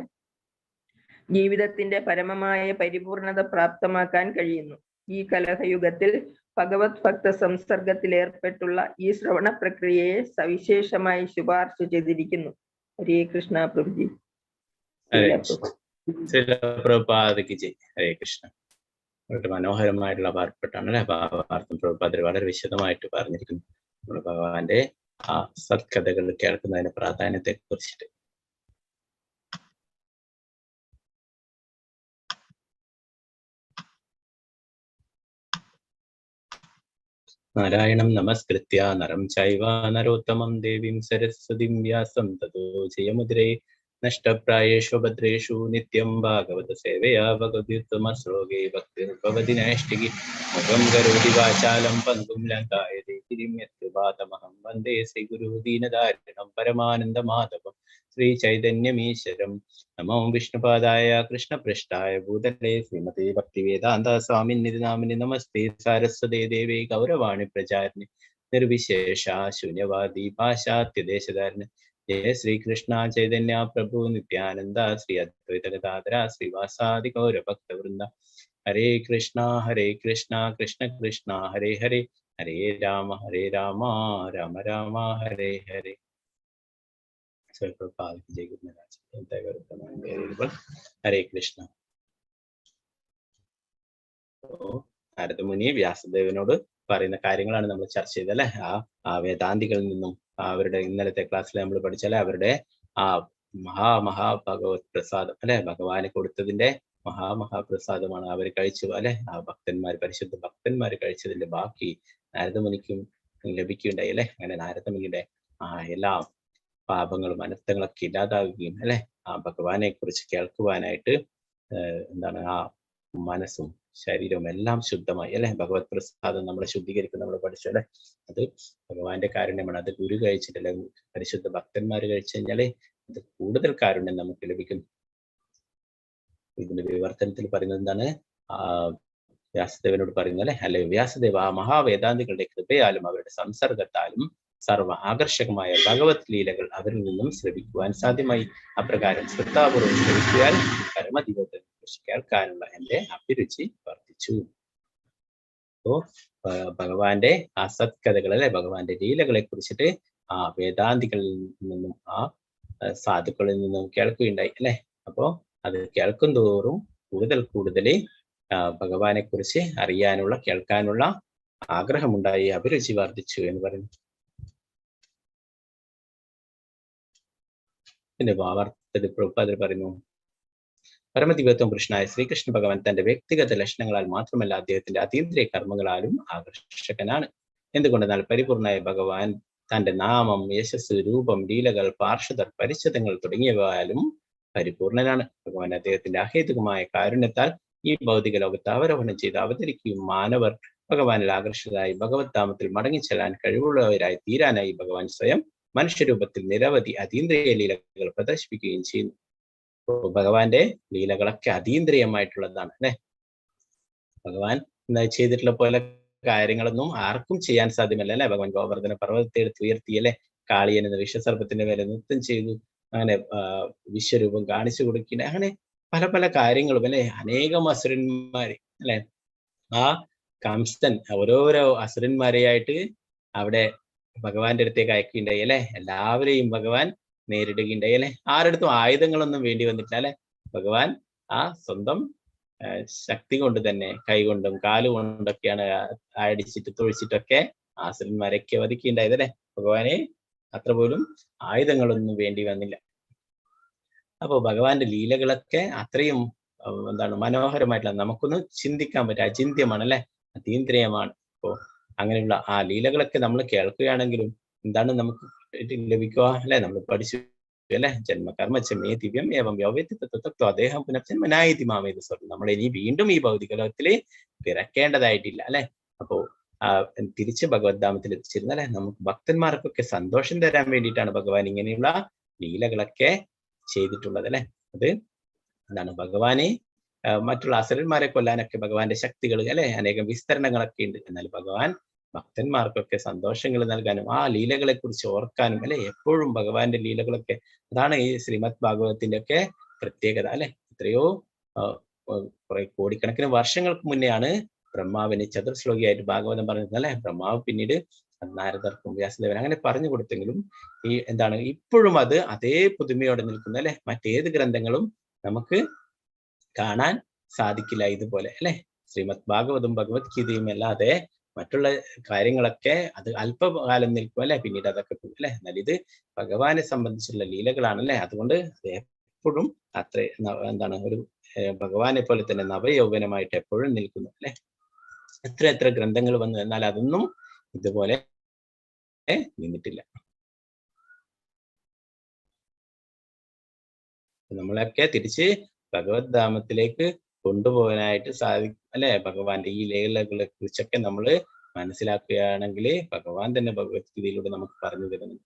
ജീവിതത്തിന്റെ പരമമായ പരിപൂർണത പ്രാപ്തമാക്കാൻ കഴിയുന്നു. ഈ കലഹയുഗത്തിൽ ഭഗവത് ഭക്ത സംസർഗത്തിൽ ഏർപ്പെട്ടുള്ള ഈ ശ്രവണ പ്രക്രിയയെ സവിശേഷമായി ശുപാർശ ചെയ്തിരിക്കുന്നു. ഹരേ കൃഷ്ണ പ്രഭുജി.
ഹരേ കൃഷ്ണ. വളരെ മനോഹരമായിട്ടുള്ള പാർപ്പെട്ടാണ് അല്ലെ ഭാവാർത്ഥം പ്രഭുപാദർ വളരെ വിശദമായിട്ട് പറഞ്ഞിരിക്കുന്നു. നമ്മൾ ഭഗവാന്റെ ആ സത്കഥകൾ കേൾക്കുന്നതിന്റെ പ്രാധാന്യത്തെ കുറിച്ചിട്ട്. നാരായണം നമസ്കൃത്യ നരം ചൈവ നരോത്തമം ദേവീം സരസ്വതീം വ്യാസം തതോ ജയമുദ്രേ നഷ്ടപ്രായേഷു ഭദ്രേഷു നിത്യം ഭാഗവത സേവയാ ഭഗവത്യുത്തമ ശ്ലോകേ ഭക്തിർഭവതി നൈഷ്ഠികി മുഖം കരോതി വാചാലം പങ്കും ലങ്കായതേ ഗിരിം യത്കൃപാതമഹം വന്ദേ ശ്രീഗുരു ദീനദാരിണം പരമാനന്ദ മാധവം ശ്രീ ചൈതന്യമീശ്വരം. നമോ വിഷ്ണുപാദായ കൃഷ്ണപൃഷ്ഠായ ഭൂതലേ ശ്രീമതേ ഭക്തിവേദാന്ത സ്വാമിനിധി നാമിനി നമസ്തേ സാരസ്വതേ ദേവേ ഗൗരവാണി പ്രചാരിണി നിർവിശേഷ ശൂന്യവാദി പാശ്ചാത്യദേശധാരിണി. ജയ ശ്രീകൃഷ്ണ ചൈതന്യ പ്രഭു നിത്യാനന്ദ ശ്രീ അദ്വൈത ഗദാധര ശ്രീവാസാദി ഗൗരഭക്തവൃന്ദ. ഹരേ കൃഷ്ണ കൃഷ്ണ കൃഷ്ണ ഹരേ ഹരേ, ഹരേ രാമ രാമ രാമ ഹരേ ഹരേ. ഹരേ കൃഷ്ണ. നാരദമുനി വ്യാസദേവനോട് പറയുന്ന കാര്യങ്ങളാണ് നമ്മൾ ചർച്ച ചെയ്തല്ലേ. ആ വേദാന്തികളിൽ നിന്നും അവരുടെ ഇന്നലത്തെ ക്ലാസ്സിൽ നമ്മൾ പഠിച്ചാലേ അവരുടെ ആ മഹാഭഗവത് പ്രസാദം അല്ലെ, ഭഗവാന് കൊടുത്തതിന്റെ മഹാപ്രസാദമാണ് അവർ കഴിച്ചു അല്ലെ. ആ പരിശുദ്ധ ഭക്തന്മാർ കഴിച്ചതിന്റെ ബാക്കി നാരദമുനിക്കും ലഭിക്കുകയുണ്ടായി അല്ലെ. അങ്ങനെ നാരദമുനിയുടെ എല്ലാ പാപങ്ങളും അനർത്ഥങ്ങളൊക്കെ ഇല്ലാതാവുകയും അല്ലെ, ആ ഭഗവാനെ കുറിച്ച് കേൾക്കുവാനായിട്ട് ആ മനസ്സും ശരീരവും എല്ലാം ശുദ്ധമായി അല്ലെ. ഭഗവത് പ്രസാദം നമ്മളെ ശുദ്ധീകരിക്കും, നമ്മൾ പഠിച്ചു അല്ലെ. അത് ഭഗവാന്റെ കാരുണ്യമാണ്. അത് ഗുരു കഴിച്ചിട്ടല്ലേ, പരിശുദ്ധ ഭക്തന്മാർ കഴിച്ചു കഴിഞ്ഞാലേ അത് കൂടുതൽ കാരുണ്യം നമുക്ക് ലഭിക്കും. ഇതിന്റെ വിവർത്തനത്തിൽ പറയുന്നത് എന്താണ്? വ്യാസദേവനോട് പറയുന്നത് അല്ലെ, വ്യാസദേവ ആ മഹാവേദാന്തികളുടെ കൃപയാലും അവരുടെ സംസർഗത്താലും സർവ ആകർഷകമായ ഭഗവത് ലീലകൾ അവരിൽ നിന്നും ശ്രവിക്കുവാൻ സാധ്യമായി. അപ്രകാരം ശ്രദ്ധാപൂർവ്വം ശ്രവിക്കാൻ പരമദിവ്യത്തെ കുറിച്ച് കേൾക്കാനുള്ള എന്റെ അഭിരുചി വർദ്ധിച്ചു. അപ്പോ ഭഗവാന്റെ ആ സത്കഥകൾ അല്ലെ, ഭഗവാന്റെ ലീലകളെ കുറിച്ചിട്ട് ആ വേദാന്തികളിൽ നിന്നും ആ സാധുക്കളിൽ നിന്നും കേൾക്കുകയുണ്ടായി അല്ലെ. അപ്പോ അത് കേൾക്കും തോറും കൂടുതൽ ഭഗവാനെ കുറിച്ച് അറിയാനുള്ള കേൾക്കാനുള്ള ആഗ്രഹമുണ്ടായി, അഭിരുചി വർദ്ധിച്ചു എന്ന് പറയുന്നു. പിന്നെ ഭാവാർത്ഥത്തിൽ പ്രഭുപാദർ പറയുന്നു, പരമദിവ്യത്വം പുരുഷനായ ശ്രീകൃഷ്ണ ഭഗവാൻ തന്റെ വ്യക്തിഗത ലക്ഷണങ്ങളാൽ മാത്രമല്ല അദ്ദേഹത്തിന്റെ അതീന്ദ്രിയ കർമ്മങ്ങളാലും ആകർഷകനാണ്. എന്തുകൊണ്ടെന്നാൽ പരിപൂർണമായ ഭഗവാൻ തന്റെ നാമം, യശസ്, രൂപം, ലീലകൾ, പാർഷദർ, പരിച്ഛേദങ്ങൾ തുടങ്ങിയവയാലും പരിപൂർണനാണ്. ഭഗവാൻ അദ്ദേഹത്തിന്റെ അഹേതുകമായ കാരുണ്യത്താൽ ഈ ഭൗതിക ലോകത്ത് അവരോഹണം ചെയ്ത് അവതരിക്കുകയും മാനവർ ഭഗവാനിൽ ആകർഷകരായി ഭഗവത് ധാമത്തിൽ മടങ്ങിച്ചെല്ലാൻ കഴിവുള്ളവരായി തീരാനായി ഭഗവാൻ സ്വയം മനുഷ്യരൂപത്തിൽ നിരവധി അതീന്ദ്രിയ ലീലകൾ പ്രദർശിപ്പിക്കുകയും ചെയ്യുന്നു. ഭഗവാന്റെ ലീലകളൊക്കെ അതീന്ദ്രിയമായിട്ടുള്ളതാണ് അല്ലെ. ഭഗവാൻ ചെയ്തിട്ടുള്ള പോലെ കാര്യങ്ങളൊന്നും ആർക്കും ചെയ്യാൻ സാധ്യമല്ല അല്ലെ. ഭഗവാൻ ഗോവർദ്ധന പർവ്വതത്തെ എടുത്ത് ഉയർത്തി അല്ലെ, കാളിയൻ എന്ന വിഷസർപ്പത്തിന്റെ മേലെ നൃത്തം ചെയ്തു, അങ്ങനെ വിശ്വരൂപം കാണിച്ചു കൊടുക്കുന്ന, അങ്ങനെ പല പല കാര്യങ്ങളും അല്ലെ. അനേകം അസുരന്മാര് അല്ലെ, ആ കംസൻ ഓരോരോ അസുരന്മാരെയായിട്ട് അവിടെ ഭഗവാന്റെ അടുത്തേക്ക് അയക്കുകയുണ്ടായി അല്ലെ. എല്ലാവരെയും ഭഗവാൻ നേരിടുകയുണ്ടായി അല്ലെ. ആരുടെ ആയുധങ്ങളൊന്നും വേണ്ടി വന്നിട്ടില്ല അല്ലെ. ഭഗവാൻ ആ സ്വന്തം ശക്തി കൊണ്ട് തന്നെ, കൈകൊണ്ടും കാലുകൊണ്ടൊക്കെയാണ് അടിച്ചിട്ട് തൊഴിച്ചിട്ടൊക്കെ അസുരന്മാരൊക്കെ വധിക്കുകയുണ്ടായത് അല്ലെ. ഭഗവാനെ അത്ര പോലും ആയുധങ്ങളൊന്നും വേണ്ടി വന്നില്ല. അപ്പൊ ഭഗവാന്റെ ലീലകളൊക്കെ അത്രയും എന്താണ് മനോഹരമായിട്ടുള്ള, നമുക്കൊന്ന് ചിന്തിക്കാൻ പറ്റും, അചിന്ത്യമാണ് അല്ലെ, അതീന്ദ്രിയമാണ്. അപ്പോ അങ്ങനെയുള്ള ആ ലീലകളൊക്കെ നമ്മൾ കേൾക്കുകയാണെങ്കിലും എന്താണ് നമുക്ക് ലഭിക്കുക അല്ലെ. നമ്മൾ പഠിച്ചു അല്ലെ, ജന്മകർമ്മച്ചമേ ദിവ്യം ഏവം യൗവ്യത്വ അദ്ദേഹം പുനർജന്മനായി മാമേത് സ്വർണ്ണം. നമ്മൾ ഇനി വീണ്ടും ഈ ഭൗതിക ലോകത്തില് പിറക്കേണ്ടതായിട്ടില്ല അല്ലെ. അപ്പോ തിരിച്ച് ഭഗവത്ധാമത്തിൽ എത്തിച്ചിരുന്ന അല്ലെ, നമുക്ക് ഭക്തന്മാർക്കൊക്കെ സന്തോഷം തരാൻ വേണ്ടിയിട്ടാണ് ഭഗവാൻ ഇങ്ങനെയുള്ള ലീലകളൊക്കെ ചെയ്തിട്ടുള്ളത് അല്ലെ. അത് എന്താണ്, ഭഗവാനെ മറ്റുള്ള അസുരന്മാരെ കൊല്ലാനൊക്കെ ഭഗവാന്റെ ശക്തികൾ അല്ലെ, അനേകം വിസ്തരണങ്ങളൊക്കെ ഉണ്ട്. എന്നാൽ ഭഗവാൻ ഭക്തന്മാർക്കൊക്കെ സന്തോഷങ്ങൾ നൽകാനും ആ ലീലകളെ കുറിച്ച് ഓർക്കാനും അല്ലെ, എപ്പോഴും ഭഗവാന്റെ ലീലകളൊക്കെ, അതാണ് ഈ ശ്രീമദ് ഭാഗവതത്തിന്റെ ഒക്കെ പ്രത്യേകത അല്ലെ. എത്രയോ കുറെ കോടിക്കണക്കിന് വർഷങ്ങൾക്ക് മുന്നെയാണ് ബ്രഹ്മാവിന് ചതുർശ്ലോകിയായിട്ട് ഭാഗവതം പറഞ്ഞത് അല്ലെ. ബ്രഹ്മാവ് പിന്നീട് നാരദർക്കും വ്യാസദേവൻ അങ്ങനെ പറഞ്ഞു കൊടുത്തെങ്കിലും ഈ എന്താണ് ഇപ്പോഴും അത് അതേ പുതുമയോടെ നിൽക്കുന്ന അല്ലെ. മറ്റേത് ഗ്രന്ഥങ്ങളും നമുക്ക് കാണാൻ സാധിക്കില്ല ഇതുപോലെ അല്ലെ. ശ്രീമദ് ഭാഗവതും ഭഗവത്ഗീതയും അല്ലാതെ മറ്റുള്ള കാര്യങ്ങളൊക്കെ അത് അല്പകാലം നിൽക്കും അല്ലെ, പിന്നീട് അതൊക്കെ പോകും അല്ലെ. എന്നാൽ ഇത് ഭഗവാനെ സംബന്ധിച്ചുള്ള ലീലകളാണ് അല്ലെ. അതുകൊണ്ട് അത് എപ്പോഴും അത്ര എന്താണ് ഒരു ഭഗവാനെ പോലെ തന്നെ നവയൗവനമായിട്ട് എപ്പോഴും നിൽക്കുന്നു അല്ലെ. എത്ര എത്ര ഗ്രന്ഥങ്ങൾ വന്നു, എന്നാൽ അതൊന്നും ഇതുപോലെ നിന്നിട്ടില്ല. നമ്മളൊക്കെ തിരിച്ച് ഭഗവത്ധാമത്തിലേക്ക് കൊണ്ടുപോകാനായിട്ട് സാധിക്കും അല്ലെ. ഭഗവാന്റെ ഈ ലീലകളെ കുറിച്ചൊക്കെ നമ്മൾ മനസ്സിലാക്കുകയാണെങ്കിൽ ഭഗവാൻ തന്നെ ഭഗവത്ഗീതയിലൂടെ നമുക്ക് പറഞ്ഞു തരുന്നു.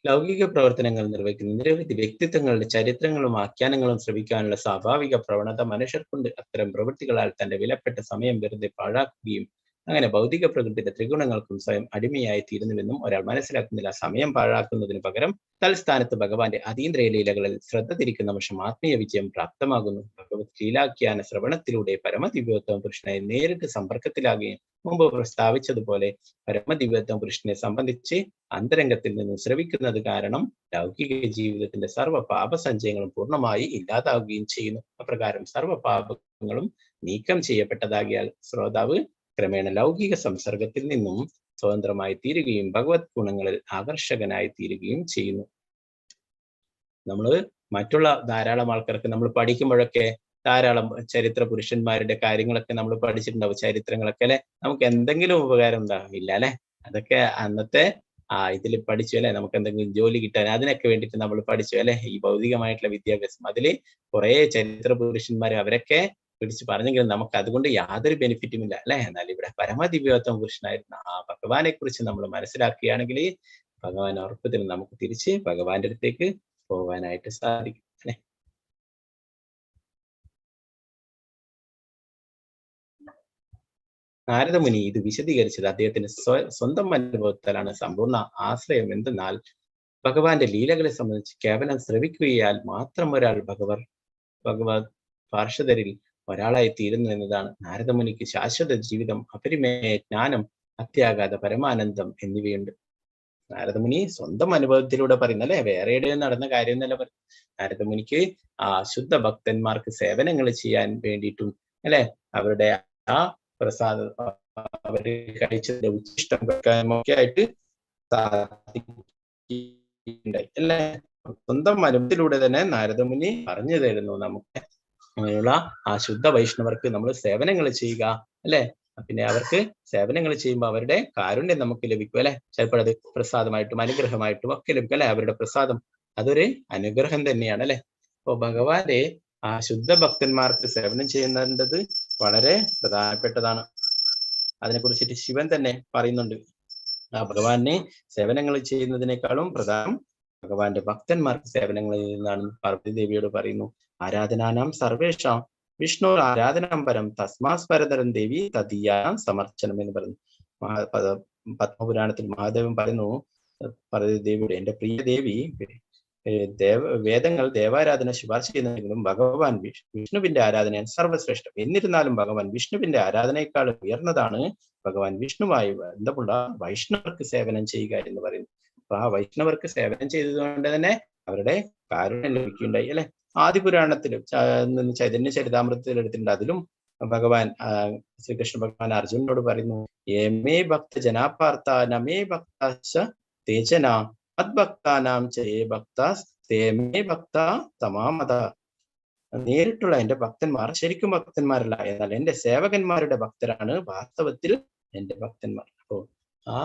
ലൗകിക പ്രവർത്തനങ്ങൾ നിർവഹിക്കുന്ന നിരവധി വ്യക്തിത്വങ്ങളുടെ ചരിത്രങ്ങളും ആഖ്യാനങ്ങളും ശ്രവിക്കാനുള്ള സ്വാഭാവിക പ്രവണത മനുഷ്യർക്കുണ്ട്. അത്തരം പ്രവൃത്തികളാൽ തന്റെ വിലപ്പെട്ട സമയം വെറുതെ പാഴാക്കുകയും അങ്ങനെ ഭൗതിക പ്രകൃതിയുടെ ത്രിഗുണങ്ങൾക്കും സ്വയം അടിമയായി തീരുന്നുവെന്നും ഒരാൾ മനസ്സിലാക്കുന്നില്ല. സമയം പാഴാക്കുന്നതിന് പകരം തൽസ്ഥാനത്ത് ഭഗവാന്റെ അതീന്ദ്രിയ ലീലകളിൽ ശ്രദ്ധ തിരിക്കുന്ന വശം ആത്മീയ വിജയം പ്രാപ്തമാകുന്നു. ഭഗവത് ലീലാഖ്യാന ശ്രവണത്തിലൂടെ പരമദിവ്യോത്തമ പുരുഷനെ നേരിട്ട് സമ്പർക്കത്തിലാകുകയും മുമ്പ് പ്രസ്താവിച്ചതുപോലെ പരമദിവ്യോത്തമ പുരുഷനെ സംബന്ധിച്ച് അന്തരംഗത്തിൽ നിന്ന് ശ്രവിക്കുന്നത് കാരണം ലൗകിക ജീവിതത്തിന്റെ സർവ്വ പാപസഞ്ചയങ്ങളും പൂർണ്ണമായി ഇല്ലാതാവുകയും ചെയ്യുന്നു. അപ്രകാരം സർവ്വ പാപങ്ങളും നീക്കം ചെയ്യപ്പെട്ടതാകിയാൽ ശ്രോതാവ് ക്രമേണ ലൗകിക സംസർഗത്തിൽ നിന്നും സ്വതന്ത്രമായി തീരുകയും ഭഗവത് ഗുണങ്ങളിൽ ആകർഷകനായി തീരുകയും ചെയ്യുന്നു. നമ്മൾ മറ്റുള്ള ധാരാളം ആൾക്കാർക്ക് നമ്മൾ പഠിക്കുമ്പോഴൊക്കെ ധാരാളം ചരിത്ര പുരുഷന്മാരുടെ കാര്യങ്ങളൊക്കെ നമ്മൾ പഠിച്ചിട്ടുണ്ടാവും, ചരിത്രങ്ങളൊക്കെ അല്ലെ. നമുക്ക് എന്തെങ്കിലും ഉപകാരം ഉണ്ടാവില്ല അല്ലെ. അതൊക്കെ അന്നത്തെ ഇതിൽ പഠിച്ചു അല്ലെ, നമുക്ക് എന്തെങ്കിലും ജോലി കിട്ടാൻ അതിനൊക്കെ വേണ്ടിയിട്ട് നമ്മൾ പഠിച്ചു അല്ലെ. ഈ ഭൗതികമായിട്ടുള്ള വിദ്യാഭ്യാസം അതില് കുറെ ചരിത്ര പുരുഷന്മാർ അവരൊക്കെ പിടിച്ച് പറഞ്ഞെങ്കിലും നമുക്ക് അതുകൊണ്ട് യാതൊരു ബെനിഫിറ്റും ഇല്ല അല്ലെ. എന്നാൽ ഇവിടെ പരമദിവ്യോത്തമ പുരുഷനായിരുന്ന ആ ഭഗവാനെ കുറിച്ച് നമ്മൾ മനസ്സിലാക്കുകയാണെങ്കിൽ ഭഗവാൻ ഉറപ്പത്തിന് നമുക്ക് തിരിച്ച് ഭഗവാന്റെ അടുത്തേക്ക് പോകാനായിട്ട് സാധിക്കും അല്ലെ. നാരദമുനി ഇത് വിശദീകരിച്ചത് അദ്ദേഹത്തിന് സ്വന്തം അനുഭവത്താലാണ്. സമ്പൂർണ്ണ ആശ്രയം എന്തെന്നാൽ ഭഗവാന്റെ ലീലകളെ സംബന്ധിച്ച് കേവലം ശ്രവിക്കുകയാൽ മാത്രം ഒരാൾ ഭഗവത് പാർഷദരിൽ ഒരാളായി തീരുന്നു എന്നതാണ്. നാരദമുനിക്ക് ശാശ്വത ജീവിതം, അപരിമേയ ജ്ഞാനം, അത്യാഘാത പരമാനന്ദം എന്നിവയുണ്ട്. നാരദമുനി സ്വന്തം അനുഭവത്തിലൂടെ പറയുന്ന അല്ലെ, വേറെ ഇടയിൽ നടന്ന കാര്യം എന്നല്ല പറയും. നാരദമുനിക്ക് ശുദ്ധ ഭക്തന്മാർക്ക് സേവനങ്ങൾ ചെയ്യാൻ വേണ്ടിയിട്ടും അല്ലെ, അവരുടെ ആ പ്രസാദം അവര് കഴിച്ചതിന്റെ ഉച്ചിഷ്ടം വെക്കാനും ഒക്കെ ആയിട്ട് സാധിക്കുണ്ടായി അല്ലെ. സ്വന്തം അനുഭവത്തിലൂടെ തന്നെ നാരദമുനി പറഞ്ഞു തരുന്നു നമുക്ക് അങ്ങനെയുള്ള ആ ശുദ്ധ വൈഷ്ണവർക്ക് നമ്മൾ സേവനങ്ങൾ ചെയ്യുക അല്ലെ. പിന്നെ അവർക്ക് സേവനങ്ങൾ ചെയ്യുമ്പോൾ അവരുടെ കാരുണ്യം നമുക്ക് ലഭിക്കും അല്ലെ. ചിലപ്പോൾ അത് പ്രസാദമായിട്ടും അനുഗ്രഹമായിട്ടും ഒക്കെ ലഭിക്കും അല്ലെ. അവരുടെ പ്രസാദം അതൊരു അനുഗ്രഹം തന്നെയാണ് അല്ലെ. അപ്പൊ ഭഗവാന്റെ ആ ശുദ്ധ ഭക്തന്മാർക്ക് സേവനം ചെയ്യുന്നത് വളരെ പ്രധാനപ്പെട്ടതാണ്. അതിനെക്കുറിച്ചിട്ട് ശിവൻ തന്നെ പറയുന്നുണ്ട്. ആ ഭഗവാനെ സേവനങ്ങൾ ചെയ്യുന്നതിനേക്കാളും പ്രധാനം ഭഗവാന്റെ ഭക്തന്മാർക്ക് സേവനങ്ങൾ ചെയ്യുന്നതാണ്. പാർവതി ദേവിയോട് പറയുന്നു, ആരാധനാനാം സർവേഷാം വിഷ്ണു ആരാധനാം പരം തസ്മാസ് പരതരം ദേവി തദീയാം സമർച്ചനം എന്ന് പറഞ്ഞു. പത്മപുരാണത്തിൽ മഹാദേവൻ പറയുന്നു, ദേവിയുടെ എന്റെ പ്രിയ ദേവി, വേദങ്ങൾ ദേവാരാധന ശുപാർശ ചെയ്യുന്നെങ്കിലും ഭഗവാൻ വിഷ്ണുവിന്റെ ആരാധനയാണ് സർവ്വശ്രേഷ്ഠം. എന്നിരുന്നാലും ഭഗവാൻ വിഷ്ണുവിന്റെ ആരാധനയേക്കാൾ ഉയർന്നതാണ് ഭഗവാൻ വിഷ്ണുവായി ബന്ധമുള്ള വൈഷ്ണവർക്ക് സേവനം ചെയ്യുക എന്ന് പറയുന്നു. അപ്പൊ ആ വൈഷ്ണവർക്ക് സേവനം ചെയ്തതുകൊണ്ട് തന്നെ അവരുടെ കാരുണ്യം ലഭിക്കുകയുണ്ടായി അല്ലെ. ആദിപുരാണത്തിലും ചൈതന്യ ചരിതാമൃതത്തിൽ എടുത്തിട്ടുണ്ട്. അതിലും ഭഗവാൻ ശ്രീകൃഷ്ണ ഭഗവാൻ അർജുനനോട് പറയുന്നു, ഏമേ ഭക്ത ജനാപാർത്ത നമേ ഭക്ത തേജന മദ്ഭക്താനാം ചേ ഭക്ത തേമേ ഭക്ത തമാമത. നേരിട്ടുള്ള എന്റെ ഭക്തന്മാർ ശരിക്കും ഭക്തന്മാരല്ല, എന്നാൽ എന്റെ സേവകന്മാരുടെ ഭക്തരാണ് വാസ്തവത്തിൽ എന്റെ ഭക്തന്മാർ. അപ്പോ ആ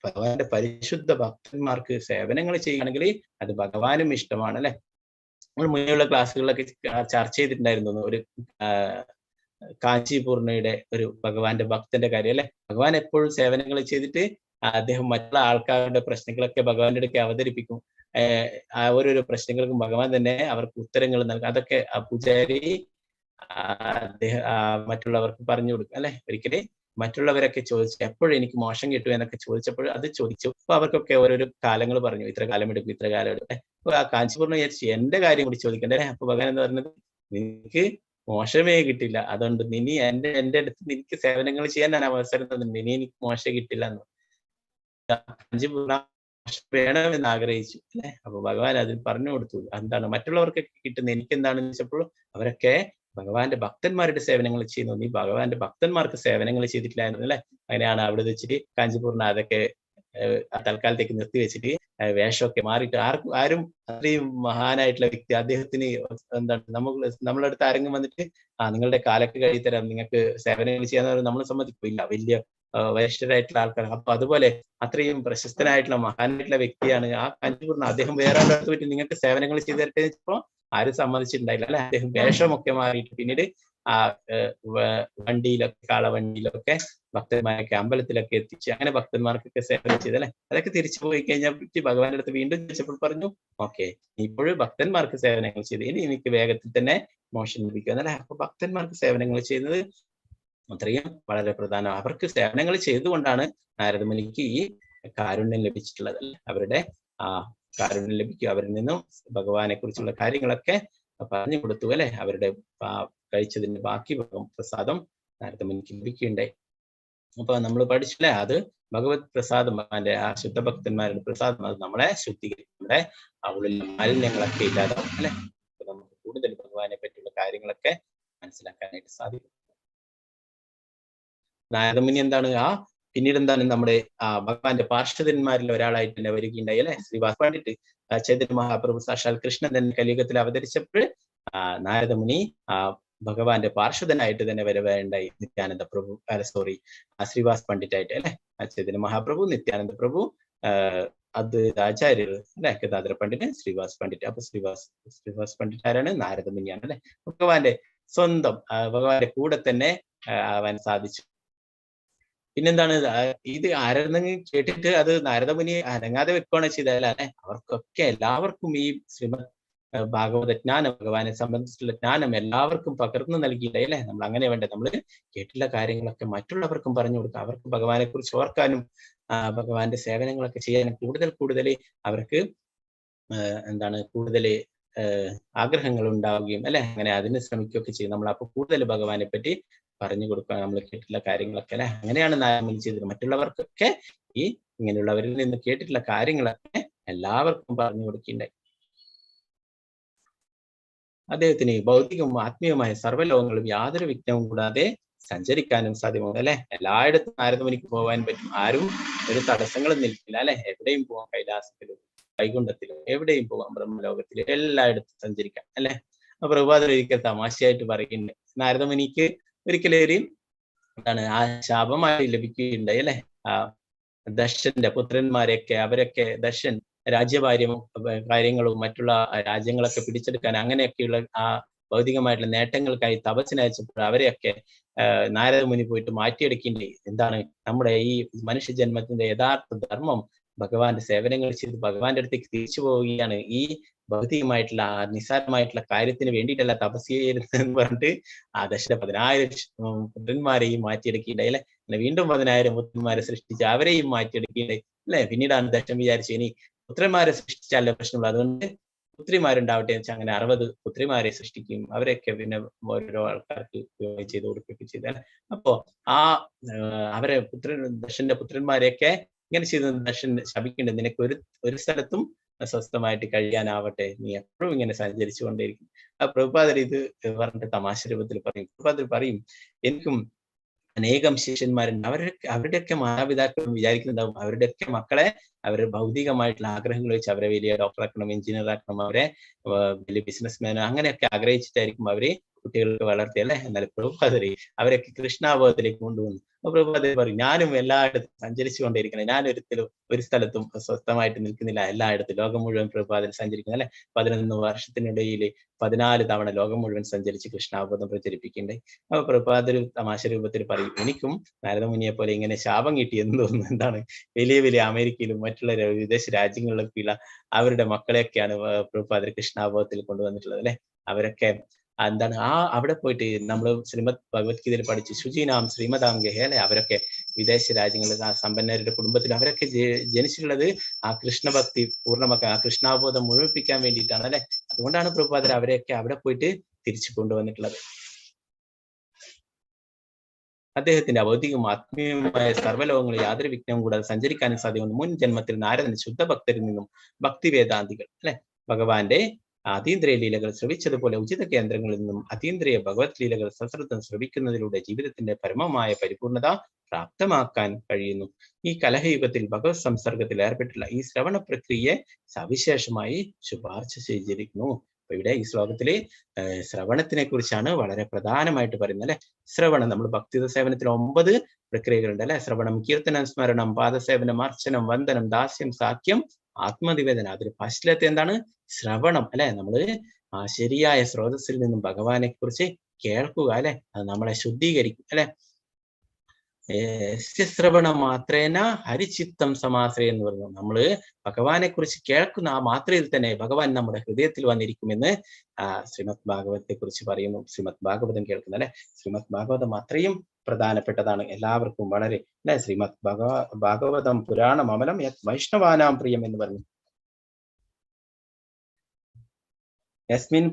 ഭഗവാന്റെ പരിശുദ്ധ ഭക്തന്മാർക്ക് സേവനങ്ങൾ ചെയ്യുകയാണെങ്കിൽ അത് ഭഗവാനും ഇഷ്ടമാണ് അല്ലെ. നമ്മൾ മുന്നേയുള്ള ക്ലാസ്സുകളിലൊക്കെ ചർച്ച ചെയ്തിട്ടുണ്ടായിരുന്നു ഒരു കാഞ്ചിപൂർണയുടെ ഒരു ഭഗവാന്റെ ഭക്തന്റെ കാര്യം അല്ലെ. ഭഗവാൻ എപ്പോഴും സേവനങ്ങൾ ചെയ്തിട്ട് അദ്ദേഹം മറ്റുള്ള ആൾക്കാരുടെ പ്രശ്നങ്ങളൊക്കെ ഭഗവാന്റെ അടുക്കെ അവതരിപ്പിക്കും. ഓരോരോ പ്രശ്നങ്ങൾക്കും ഭഗവാൻ തന്നെ അവർക്ക് ഉത്തരങ്ങൾ നൽകും. അതൊക്കെ ആ പൂജാരി അദ്ദേഹം മറ്റുള്ളവർക്ക് പറഞ്ഞു കൊടുക്കും അല്ലെ. ഒരിക്കലും മറ്റുള്ളവരൊക്കെ ചോദിച്ചു എപ്പോഴും എനിക്ക് മോശം കിട്ടും എന്നൊക്കെ ചോദിച്ചപ്പോൾ അത് ചോദിച്ചു. അപ്പൊ അവർക്കൊക്കെ ഓരോരോ കാലങ്ങൾ പറഞ്ഞു, ഇത്ര കാലം എടുക്കും, ഇത്ര കാലം എടുക്കും. അപ്പൊ ആ കാഞ്ചിപൂർണ്ണ വിചാരിച്ചു എന്റെ കാര്യം കൂടി ചോദിക്കണ്ടേ. അപ്പൊ ഭഗവാൻ എന്ന് പറഞ്ഞത്, നിനക്ക് മോശമേ കിട്ടില്ല, അതുകൊണ്ട് നിനി എന്റെ അടുത്ത് നിനക്ക് സേവനങ്ങൾ ചെയ്യാൻ ഞാൻ അവസരം തന്നിട്ടുണ്ട്, ഇനി എനിക്ക് മോശം കിട്ടില്ല എന്ന് കാഞ്ചിപൂർണ്ണ വേണമെന്ന് ആഗ്രഹിച്ചു അല്ലെ. അപ്പൊ ഭഗവാൻ അതിൽ പറഞ്ഞു കൊടുത്തു എന്താണ് മറ്റുള്ളവർക്കൊക്കെ കിട്ടുന്നത്, എനിക്ക് എന്താണെന്ന് വെച്ചപ്പോൾ അവരൊക്കെ ഭഗവാന്റെ ഭക്തന്മാരുടെ സേവനങ്ങൾ ചെയ്യുന്നു, നീ ഭഗവാന്റെ ഭക്തന്മാർക്ക് സേവനങ്ങൾ ചെയ്തിട്ടില്ലായിരുന്നു അല്ലെ. അങ്ങനെയാണ് അവിടെ വെച്ചിട്ട് കാഞ്ചിപൂർണ്ണ അതൊക്കെ തൽക്കാലത്തേക്ക് നിർത്തി വെച്ചിട്ട് വേഷമൊക്കെ മാറിയിട്ട് ആരും അത്രയും മഹാനായിട്ടുള്ള വ്യക്തി അദ്ദേഹത്തിന് എന്താണ് നമ്മളെ അടുത്ത് ആരെങ്കിലും വന്നിട്ട് നിങ്ങളുടെ കാലൊക്കെ കഴി തരാം, നിങ്ങൾക്ക് സേവനങ്ങൾ ചെയ്യാന്ന് നമ്മൾ സമ്മതിക്കില്ല, വലിയ വരിഷ്ഠരായിട്ടുള്ള ആൾക്കാർ. അപ്പൊ അതുപോലെ അത്രയും പ്രശസ്തനായിട്ടുള്ള മഹാനായിട്ടുള്ള വ്യക്തിയാണ് ആ കാഞ്ചിപൂർണ്ണ. അദ്ദേഹം വേറെ ആളുടെ അടുത്ത് പറ്റി നിങ്ങൾക്ക് സേവനങ്ങൾ ചെയ്തു തരട്ടെ വെച്ചപ്പോ ആരും സമ്മതിച്ചിട്ടുണ്ടായില്ല അല്ലെ. അദ്ദേഹം വേഷമൊക്കെ മാറിയിട്ട് പിന്നീട് ആ വണ്ടിയിലൊക്കെ കാളവണ്ടിയിലൊക്കെ ഭക്തന്മാരൊക്കെ അമ്പലത്തിലൊക്കെ എത്തിച്ച് അങ്ങനെ ഭക്തന്മാർക്കൊക്കെ സേവനം ചെയ്തല്ലേ. അതൊക്കെ തിരിച്ചു പോയി കഴിഞ്ഞാൽ ഭഗവാന്റെ അടുത്ത് വീണ്ടും ചോദിച്ചപ്പോൾ പറഞ്ഞു, ഓക്കെ നീ ഇപ്പോഴും ഭക്തന്മാർക്ക് സേവനങ്ങൾ ചെയ്ത് ഇനി എനിക്ക് വേഗത്തിൽ തന്നെ മോക്ഷം ലഭിക്കുക എന്നല്ലേ. അപ്പൊ ഭക്തന്മാർക്ക് സേവനങ്ങൾ ചെയ്യുന്നത് അത്രയും വളരെ പ്രധാനം. അവർക്ക് സേവനങ്ങൾ ചെയ്തുകൊണ്ടാണ് നാരദമുനിക്ക് ഈ കാരുണ്യം ലഭിച്ചിട്ടുള്ളത് അല്ലെ. അവരുടെ കാരുണ്യം ലഭിക്കുക, അവരിൽ നിന്നും ഭഗവാനെ കുറിച്ചുള്ള കാര്യങ്ങളൊക്കെ പറഞ്ഞു കൊടുത്തു അല്ലെ. അവരുടെ കഴിച്ചതിന്റെ ബാക്കി പ്രസാദം നാരദമുനിക്ക് ലഭിക്കുകയുണ്ടായി. അപ്പൊ നമ്മൾ പഠിച്ചില്ലേ, അത് ഭഗവത് പ്രസാദം, ഭഗവാന്റെ ആ ശുദ്ധഭക്തന്മാരുടെ പ്രസാദം, അത് നമ്മളെ ശുദ്ധീകരിക്കും, നമ്മുടെ ഉള്ളിൽ മാലിന്യങ്ങളൊക്കെ ഇല്ലാതാവും അല്ലെ. അപ്പൊ നമുക്ക് കൂടുതൽ ഭഗവാനെ പറ്റിയുള്ള കാര്യങ്ങളൊക്കെ മനസ്സിലാക്കാനായിട്ട് സാധിക്കും. നാരദമുനി എന്താണ് പിന്നീട് എന്താണ് നമ്മുടെ ഭഗവാന്റെ പാർഷദന്മാരിൽ ഒരാളായിട്ട് തന്നെ വരികയുണ്ടായി അല്ലെ. ശ്രീവാസ് പണ്ഡിറ്റ് ചൈതന്യ മഹാപ്രഭു സാക്ഷാൽ കൃഷ്ണൻ തന്നെ കലിയുഗത്തിൽ അവതരിച്ചപ്പോൾ നാരദമുനി ഭഗവാന്റെ പാർഷദനായിട്ട് തന്നെ വരവേണ്ടായി. നിത്യാനന്ദ പ്രഭു ശ്രീവാസ് പണ്ഡിറ്റായിട്ട് അല്ലെ. ചൈതന്യ മഹാപ്രഭു, നിത്യാനന്ദ പ്രഭു, അദ്വൈതാചാര്യർ അല്ലെ, ഗദാധര പണ്ഡിറ്റ്, ശ്രീവാസ് പണ്ഡിറ്റ്. അപ്പൊ ശ്രീവാസ് പണ്ഡിറ്റ് ആരാണ്? നാരദമുനിയാണ് അല്ലെ. ഭഗവാന്റെ സ്വന്തം ഭഗവാന്റെ കൂടെ തന്നെ ആവാൻ സാധിച്ചു. പിന്നെന്താണ് ഇത് ആരെന്നെങ്കിൽ കേട്ടിട്ട് അത് നാരദമുനി അനങ്ങാതെ വെക്കുകയാണ് ചെയ്തതല്ല അല്ലെ. അവർക്കൊക്കെ എല്ലാവർക്കും ഈ ശ്രീമദ് ഭാഗവത ജ്ഞാനം, ഭഗവാനെ സംബന്ധിച്ചുള്ള ജ്ഞാനം എല്ലാവർക്കും പകർന്നു നൽകിയില്ലേ അല്ലെ. നമ്മൾ അങ്ങനെ വേണ്ടേ, നമ്മൾ കേട്ടുള്ള കാര്യങ്ങളൊക്കെ മറ്റുള്ളവർക്കും പറഞ്ഞു കൊടുക്കുക, അവർക്ക് ഭഗവാനെ കുറിച്ച് ഓർക്കാനും ഭഗവാന്റെ സേവനങ്ങളൊക്കെ ചെയ്യാനും കൂടുതൽ അവർക്ക് എന്താണ് കൂടുതൽ ആഗ്രഹങ്ങൾ ഉണ്ടാവുകയും അല്ലെ. അങ്ങനെ അതിന് ശ്രമിക്കുകയൊക്കെ ചെയ്യും നമ്മൾ. അപ്പൊ കൂടുതൽ ഭഗവാനെ പറ്റി പറഞ്ഞു കൊടുക്കുക, നമ്മൾ കേട്ടിട്ടുള്ള കാര്യങ്ങളൊക്കെ അല്ലെ. അങ്ങനെയാണ് നാരദമുനി ചെയ്തത്. മറ്റുള്ളവർക്കൊക്കെ ഈ ഇങ്ങനെയുള്ളവരിൽ നിന്ന് കേട്ടിട്ടുള്ള കാര്യങ്ങളൊക്കെ എല്ലാവർക്കും പറഞ്ഞു കൊടുക്കുകയുണ്ടായി. അദ്ദേഹത്തിന് ഭൗതികവും ആത്മീയവുമായ സർവ്വലോകങ്ങളും യാതൊരു വിഘ്നവും കൂടാതെ സഞ്ചരിക്കാനും സാധ്യമാകും അല്ലെ. എല്ലായിടത്തും നാരദമുനിക്ക് പോകാൻ പറ്റും, ആരും ഒരു തടസ്സങ്ങളും നിൽക്കില്ല അല്ലെ. എവിടെയും പോവാം, കൈലാസത്തിലും വൈകുണ്ഠത്തിലും എവിടെയും പോവാം, ബ്രഹ്മലോകത്തിലും എല്ലായിടത്തും സഞ്ചരിക്കാം അല്ലെ. അപ്പൊ പ്രഭാതം ഒരിക്കൽ തമാശയായിട്ട് പറയുന്നുണ്ട്, നാരദമുനിക്ക് ഒരിക്കലും എന്താണ് ആ ശാപമായി ലഭിക്കുകയുണ്ടായി അല്ലെ. ദർശന്റെ പുത്രന്മാരെയൊക്കെ അവരൊക്കെ ദർശൻ കാര്യങ്ങളും മറ്റുള്ള രാജ്യങ്ങളൊക്കെ പിടിച്ചെടുക്കാൻ അങ്ങനെയൊക്കെയുള്ള ആ ഭൗതികമായിട്ടുള്ള നേട്ടങ്ങൾക്കായി തപസ്സിനയച്ചപ്പോൾ അവരെയൊക്കെ നാരദമുനി പോയിട്ട് മാറ്റിയെടുക്കേണ്ടി. എന്താണ് നമ്മുടെ ഈ മനുഷ്യജന്മത്തിന്റെ യഥാർത്ഥ ധർമ്മം ഭഗവാന്റെ സേവനങ്ങൾ ചെയ്ത് ഭഗവാന്റെ അടുത്തേക്ക് തിരിച്ചു പോവുകയാണ്. ഈ ഭൗതികമായിട്ടുള്ള നിസ്സാരമായിട്ടുള്ള കാര്യത്തിന് വേണ്ടിയിട്ടല്ല തപസ് ചെയ്യരുതെന്ന് പറഞ്ഞിട്ട് ആ ദശ 10,000 പുത്രന്മാരെയും മാറ്റിയെടുക്കുകയുണ്ടായി അല്ലെ. അങ്ങനെ വീണ്ടും 10,000 പുത്രന്മാരെ സൃഷ്ടിച്ച് അവരെയും മാറ്റിയെടുക്കുകയുണ്ട് അല്ലെ. പിന്നീടാണ് ദക്ഷൻ വിചാരിച്ചു ഇനി പുത്രന്മാരെ സൃഷ്ടിച്ചാലേ പ്രശ്നമുള്ളൂ, അതുകൊണ്ട് പുത്രിമാരുണ്ടാവട്ടെ എന്ന് വെച്ചാൽ അങ്ങനെ 60 പുത്രിമാരെ സൃഷ്ടിക്കും. അവരെയൊക്കെ പിന്നെ ഓരോ ആൾക്കാർക്ക് ചെയ്ത് കൊടുക്കുകയൊക്കെ ചെയ്താൽ അപ്പോ ആ അവരെ ദക്ഷന്റെ പുത്രന്മാരെയൊക്കെ ഇങ്ങനെ ചെയ്ത് ദക്ഷൻ ശപിക്കേണ്ടത്, നിനക്ക് ഒരു സ്ഥലത്തും സ്വസ്ഥമായിട്ട് കഴിയാനാവട്ടെ, നീ എപ്പോഴും ഇങ്ങനെ സഞ്ചരിച്ചു കൊണ്ടേയിരിക്കും. ആ പ്രഭുപാദർ ഇത് പറഞ്ഞിട്ട് തമാശ രൂപത്തിൽ പറയും. പ്രഭുപാദർ പറയും, എനിക്കും അനേകം ശിഷ്യന്മാരുണ്ട്, അവരുടെയൊക്കെ മാതാപിതാക്കളും വിചാരിക്കുന്നുണ്ടാവും അവരുടെയൊക്കെ മക്കളെ അവരുടെ ഭൗതികമായിട്ടുള്ള ആഗ്രഹങ്ങൾ വെച്ച് അവരെ വലിയ ഡോക്ടറാക്കണം, എഞ്ചിനീയർ ആക്കണം, അവരെ വലിയ ബിസിനസ്മാൻ അങ്ങനെയൊക്കെ ആഗ്രഹിച്ചിട്ടായിരിക്കും അവരെ കുട്ടികൾക്ക് വളർത്തിയല്ലേ. എന്നാൽ പ്രഭുപാദര് അവരൊക്കെ കൃഷ്ണാബോധത്തിലേക്ക് കൊണ്ടുവന്നു. അപ്പൊ പ്രഭുപാദര് പറയും, ഞാനും എല്ലായിടത്തും സഞ്ചരിച്ചു കൊണ്ടിരിക്കണം, ഞാൻ ഒരു സ്ഥലത്തും സ്വസ്ഥമായിട്ട് നിൽക്കുന്നില്ല, എല്ലായിടത്തും ലോകം മുഴുവൻ പ്രഭുപാദർ സഞ്ചരിക്കുന്നു അല്ലെ. 11 വർഷത്തിനിടയിൽ 14 തവണ ലോകം മുഴുവൻ സഞ്ചരിച്ച് കൃഷ്ണാബോധം പ്രചരിപ്പിക്കുന്നുണ്ട്. അപ്പൊ പ്രഭുപാദര് തമാശ രൂപത്തിൽ പറയും, എനിക്കും നാരദമുനിയെ പോലെ ഇങ്ങനെ ശാപം കിട്ടിയെന്ന് തോന്നുന്നു. എന്താണ്, വലിയ വലിയ അമേരിക്കയിലും മറ്റുള്ള വിദേശ രാജ്യങ്ങളിലൊക്കെയുള്ള അവരുടെ മക്കളെയൊക്കെയാണ് പ്രഭുപാദർ കൃഷ്ണാബോധത്തിൽ കൊണ്ടുവന്നിട്ടുള്ളത് അല്ലെ. അവരൊക്കെ എന്താണ് അവിടെ പോയിട്ട് നമ്മൾ ശ്രീമദ് ഭഗവത്ഗീതയിൽ പഠിച്ച് ശുചീനാം ശ്രീമദാം ഗഹേ അല്ലെ, അവരൊക്കെ വിദേശ രാജ്യങ്ങളിൽ ആ സമ്പന്നരുടെ കുടുംബത്തിൽ അവരൊക്കെ ജനിച്ചിട്ടുള്ളത് ആ കൃഷ്ണഭക്തി പൂർണ്ണമാക്കാൻ, ആ കൃഷ്ണാബോധം മുഴുമിപ്പിക്കാൻ വേണ്ടിയിട്ടാണ് അല്ലെ. അതുകൊണ്ടാണ് പ്രഭുപാദർ അവരെയൊക്കെ അവിടെ പോയിട്ട് തിരിച്ചു കൊണ്ടുവന്നിട്ടുള്ളത്. അദ്ദേഹത്തിന്റെ ഭൗതികവും ആത്മീയമായ സർവ്വലോകങ്ങളിൽ യാതൊരു വിഘ്നവും കൂടാതെ സഞ്ചരിക്കാനും സാധ്യമാണ്. മുൻ ജന്മത്തിൽ നാരദന് ശുദ്ധ ഭക്തരിൽ നിന്നും ഭക്തി വേദാന്തികൾ അല്ലെ ഭഗവാന്റെ അതീന്ദ്രിയ ലീലകൾ ശ്രവിച്ചതുപോലെ ഉചിത കേന്ദ്രങ്ങളിൽ നിന്നും അതീന്ദ്രിയ ഭഗവത് ലീലകൾ സശ്രദ്ധം ശ്രവിക്കുന്നതിലൂടെ ജീവിതത്തിന്റെ പരമമായ പരിപൂർണത പ്രാപ്തമാക്കാൻ കഴിയുന്നു. ഈ കലഹയുഗത്തിൽ ഭഗവത് സംസർഗത്തിൽ ഏർപ്പെട്ടുള്ള ഈ ശ്രവണ പ്രക്രിയയെ സവിശേഷമായി ശുപാർശ ചെയ്തിരിക്കുന്നു. അപ്പൊ ഇവിടെ ഈ ശ്ലോകത്തില് ശ്രവണത്തിനെ കുറിച്ചാണ് വളരെ പ്രധാനമായിട്ട് പറയുന്നത് അല്ലെ. ശ്രവണം, നമ്മൾ ഭക്തിത സേവനത്തിൽ 9 പ്രക്രിയകളുണ്ട് അല്ലെ. ശ്രവണം, കീർത്തനം, സ്മരണം, പാദസേവനം, അർച്ചനം, വന്ദനം, ദാസ്യം, സാഖ്യം, ആത്മനിവേദന. അതിൽ ഫസ്റ്റിലത്തെ എന്താണ്? ശ്രവണം അല്ലെ. നമ്മള് ശരിയായ സ്രോതസ്സിൽ നിന്നും ഭഗവാനെ കുറിച്ച് കേൾക്കുക അല്ലെ, അത് നമ്മളെ ശുദ്ധീകരിക്കും അല്ലെ. ശ്രവണ മാത്രേന ഹരിചിത്തം സമാശ്രയം എന്ന് പറഞ്ഞു. നമ്മള് ഭഗവാനെ കുറിച്ച് കേൾക്കുന്ന ആ മാത്രയിൽ തന്നെ ഭഗവാൻ നമ്മുടെ ഹൃദയത്തിൽ വന്നിരിക്കുമെന്ന് ശ്രീമദ് ഭാഗവതത്തെ കുറിച്ച് പറയുന്നു. ശ്രീമദ് ഭാഗവതം കേൾക്കുന്ന അല്ലെ. ശ്രീമദ് ഭാഗവതം അത്രയും പ്രധാനപ്പെട്ടതാണ് എല്ലാവർക്കും വളരെ അല്ലെ. ശ്രീമദ് ഭാഗവതം പുരാണം അമലം യത് വൈഷ്ണവാനാം പ്രിയം എന്ന് പറഞ്ഞു. യസ്മിൻ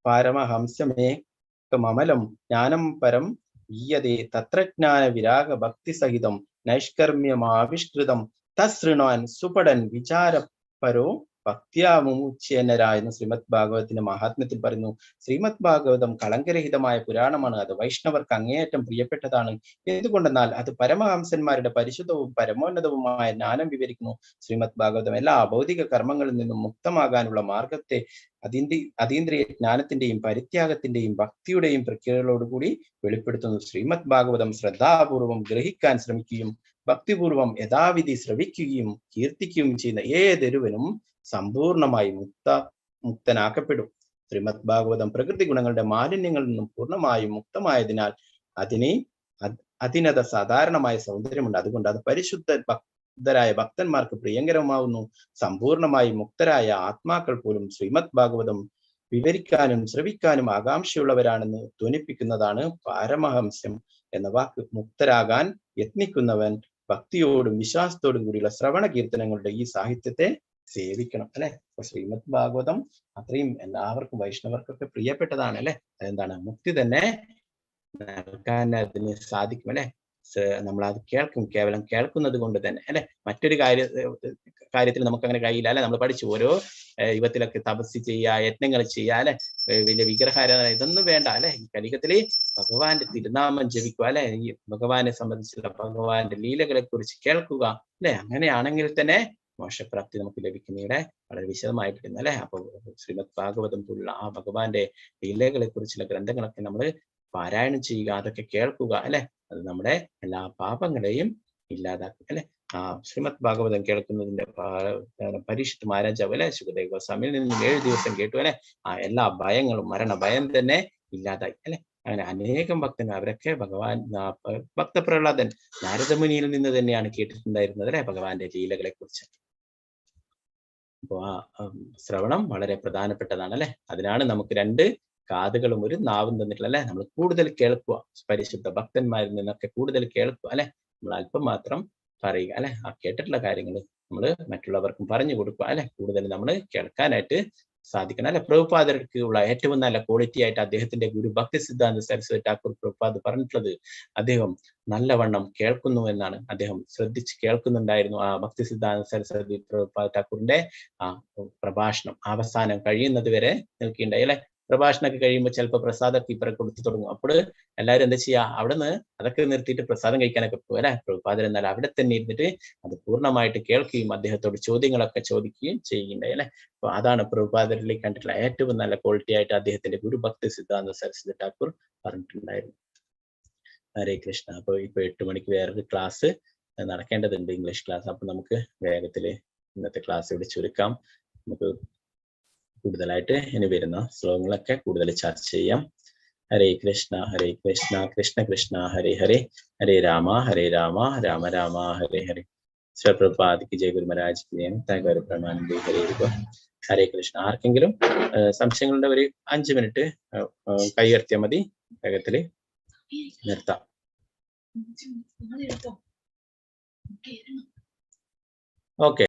പരമഹംസമേകമമലം ജ്ഞാനം പരം ഈയതേ തത്രജ്ഞാന വിരാഗ ഭക്തി സഹിതം നൈഷ്കർമ്യമാവിഷ്കൃതം തശൃണ്വാൻ സുപടൻ വിചാരപരോ ഭക്തിയാമുച്ചേനരായെന്ന് ശ്രീമദ് ഭാഗവതത്തിന്റെ മഹാത്മ്യത്തിൽ പറയുന്നു. ശ്രീമദ് ഭാഗവതം കളങ്കരഹിതമായ പുരാണമാണ്. അത് വൈഷ്ണവർക്ക് അങ്ങേയറ്റം പ്രിയപ്പെട്ടതാണ്. എന്തുകൊണ്ടെന്നാൽ അത് പരമഹംസന്മാരുടെ പരിശുദ്ധവും പരമോന്നതവുമായ ജ്ഞാനം വിവരിക്കുന്നു. ശ്രീമദ് ഭാഗവതം എല്ലാ ഭൗതിക കർമ്മങ്ങളിൽ നിന്നും മുക്തമാകാനുള്ള മാർഗത്തെ അതീന്ദ്രിയ ജ്ഞാനത്തിന്റെയും പരിത്യാഗത്തിന്റെയും ഭക്തിയുടെയും പ്രക്രിയകളോടുകൂടി വെളിപ്പെടുത്തുന്നു. ശ്രീമദ് ഭാഗവതം ശ്രദ്ധാപൂർവം ഗ്രഹിക്കാൻ ശ്രമിക്കുകയും ഭക്തിപൂർവം യഥാവിധി ശ്രവിക്കുകയും കീർത്തിക്കുകയും ചെയ്യുന്ന ഏതൊരുവനും സമ്പൂർണമായി മുക്തനാക്കപ്പെടും. ശ്രീമദ് ഭാഗവതം പ്രകൃതി ഗുണങ്ങളുടെ മാലിന്യങ്ങളിൽ നിന്നും പൂർണ്ണമായും മുക്തമായതിനാൽ അതിനത് സാധാരണമായ സൗന്ദര്യമുണ്ട്. അതുകൊണ്ട് അത് പരിശുദ്ധരായ ഭക്തന്മാർക്ക് പ്രിയങ്കരമാവുന്നു. സമ്പൂർണമായി മുക്തരായ ആത്മാക്കൾ പോലും ശ്രീമദ് ഭാഗവതം വിവരിക്കാനും ശ്രവിക്കാനും ആകാംക്ഷയുള്ളവരാണെന്ന് ധ്വനിപ്പിക്കുന്നതാണ് പാരമഹംസ്യം എന്ന വാക്ക്. മുക്തരാകാൻ യത്നിക്കുന്നവൻ ഭക്തിയോടും വിശ്വാസത്തോടും കൂടിയുള്ള ശ്രവണ കീർത്തനങ്ങളുടെ ഈ സാഹിത്യത്തെ സേവിക്കണം അല്ലെ. അപ്പൊ ശ്രീമദ് ഭാഗവതം അത്രയും എല്ലാവർക്കും വൈഷ്ണവർക്കൊക്കെ പ്രിയപ്പെട്ടതാണ് അല്ലെ. അതെന്താണ്? മുക്തി തന്നെ നൽകാൻ അതിന് സാധിക്കും അല്ലെ. നമ്മൾ അത് കേൾക്കും, കേവലം കേൾക്കുന്നത് കൊണ്ട് തന്നെ അല്ലെ. മറ്റൊരു കാര്യത്തിൽ നമുക്ക് അങ്ങനെ കഴിയില്ല അല്ലെ. നമ്മൾ പഠിച്ചു ഓരോ യുഗത്തിലൊക്കെ തപസ് ചെയ്യുക, യത്നങ്ങൾ ചെയ്യുക അല്ലെ, വലിയ വിഗ്രഹാരാധന ഇതൊന്നും വേണ്ട അല്ലെ. ഈ കലികത്തില് ഭഗവാന്റെ തിരുനാമം ജപിക്കുക അല്ലെ, ഈ ഭഗവാനെ സംബന്ധിച്ചുള്ള ഭഗവാന്റെ ലീലകളെ കുറിച്ച് കേൾക്കുക അല്ലെ. അങ്ങനെയാണെങ്കിൽ തന്നെ മോക്ഷപ്രാപ്തി നമുക്ക് ലഭിക്കുന്നതിടെ വളരെ വിശദമായിട്ടിരുന്നു അല്ലെ. അപ്പൊ ശ്രീമദ് ഭാഗവതം പോലുള്ള ആ ഭഗവാന്റെ ലീലകളെ കുറിച്ചുള്ള ഗ്രന്ഥങ്ങളൊക്കെ നമ്മൾ പാരായണം ചെയ്യുക, അതൊക്കെ കേൾക്കുക അല്ലെ. അത് നമ്മുടെ എല്ലാ പാപങ്ങളെയും ഇല്ലാതാക്കും അല്ലെ. ശ്രീമദ് ഭാഗവതം കേൾക്കുന്നതിന്റെ പരീക്ഷിത് മഹാരാജാവ് അല്ലെ ശുകദേവ് ഗോസ്വാമിയിൽ നിന്നും 7 ദിവസം കേട്ടു അല്ലെ. എല്ലാ ഭയങ്ങളും മരണഭയം തന്നെ ഇല്ലാതായി അല്ലെ. അങ്ങനെ അനേകം ഭക്തന്മാർ അവരൊക്കെ ഭഗവാൻ ഭക്തപ്രഹ്ലാദൻ നാരദമുനിയിൽ നിന്ന് തന്നെയാണ് കേട്ടിട്ടുണ്ടായിരുന്നത് അല്ലെ ഭഗവാന്റെ ലീലകളെ കുറിച്ച്. അപ്പൊ ആ ശ്രവണം വളരെ പ്രധാനപ്പെട്ടതാണ് അല്ലെ. അതിനാണ് നമുക്ക് 2 കാതുകളും ഒരു നാവും തന്നിട്ടുള്ള അല്ലെ, നമ്മൾ കൂടുതൽ കേൾക്കുക, പരിശുദ്ധ ഭക്തന്മാരിൽ നിന്നൊക്കെ കൂടുതൽ കേൾക്കുക അല്ലെ, നമ്മൾ അല്പം മാത്രം പറയുക അല്ലെ, ആ കേട്ടിട്ടുള്ള കാര്യങ്ങൾ നമ്മൾ മറ്റുള്ളവർക്കും പറഞ്ഞു കൊടുക്കുക അല്ലെ, കൂടുതൽ നമ്മൾ കേൾക്കാനായിട്ട് സാധിക്കണം അല്ലെ. പ്രഭുപാദർക്ക് ഉള്ള ഏറ്റവും നല്ല ക്വാളിറ്റി ആയിട്ട് അദ്ദേഹത്തിന്റെ ഗുരു ഭക്തി സിദ്ധാന്ത സരസ്വതി ഠാക്കൂർ പ്രഭുപാദ് പറഞ്ഞിട്ടുള്ളത്, അദ്ദേഹം നല്ലവണ്ണം കേൾക്കുന്നു എന്നാണ്. അദ്ദേഹം ശ്രദ്ധിച്ച് കേൾക്കുന്നുണ്ടായിരുന്നു ആ ഭക്തി സിദ്ധാന്ത സരസ്വതി പ്രഭുപാദ് ഠാക്കൂറിന്റെ ആ പ്രഭാഷണം അവസാനം കഴിയുന്നത് വരെ നിൽക്കുകയുണ്ടായി അല്ലെ. പ്രഭാഷണമൊക്കെ കഴിയുമ്പോൾ ചിലപ്പോൾ പ്രസാദമൊക്കെ ഇപ്പറ കൊടുത്തു തുടങ്ങും. അപ്പോൾ എല്ലാവരും എന്താ ചെയ്യുക, അവിടെ നിന്ന് അതൊക്കെ നിർത്തിയിട്ട് പ്രസാദം കഴിക്കാനൊക്കെ പോകും അല്ലെ. പ്രഭുപാദർ എന്നാൽ അവിടെ തന്നെ ഇരുന്നിട്ട് അത് പൂർണ്ണമായിട്ട് കേൾക്കുകയും അദ്ദേഹത്തോട് ചോദ്യങ്ങളൊക്കെ ചോദിക്കുകയും ചെയ്യുകയുണ്ടായി അല്ലെ. അപ്പൊ അതാണ് പ്രഭുപാദരിലേക്ക് കണ്ടിട്ടുള്ള ഏറ്റവും നല്ല ക്വാളിറ്റി ആയിട്ട് അദ്ദേഹത്തിന്റെ ഗുരു ഭക്തി സിദ്ധാന്ത സരസ്വതി ഠാക്കൂർ പറഞ്ഞിട്ടുണ്ടായിരുന്നു. ഹരേ കൃഷ്ണ. അപ്പൊ ഇപ്പൊ 8 മണിക്ക് വേറൊരു ക്ലാസ് നടക്കേണ്ടതുണ്ട്, ഇംഗ്ലീഷ് ക്ലാസ്. അപ്പൊ നമുക്ക് വേഗത്തില് ഇന്നത്തെ ക്ലാസ് ഇവിടെ ചുരുക്കാം. നമുക്ക് കൂടുതലായിട്ട് ഇനി വരുന്ന ശ്ലോകങ്ങളൊക്കെ കൂടുതൽ ചർച്ച ചെയ്യാം. ഹരേ കൃഷ്ണ കൃഷ്ണ കൃഷ്ണ ഹരേ ഹരേ, ഹരേ രാമ രാമ രാമ ഹരേ ഹരേ. സ്വപ്രഭാതിക്ക് ജയ ഗുരു മഹാരാജ് പ്രമാനന്ദി ഹരേ രൂപ. ഹരേ കൃഷ്ണ. ആർക്കെങ്കിലും സംശയങ്ങളുടെ ഒരു 5 മിനിറ്റ് കൈ ഉയർത്തിയാൽ മതി, വേഗത്തില് നിർത്താം. ഓക്കെ.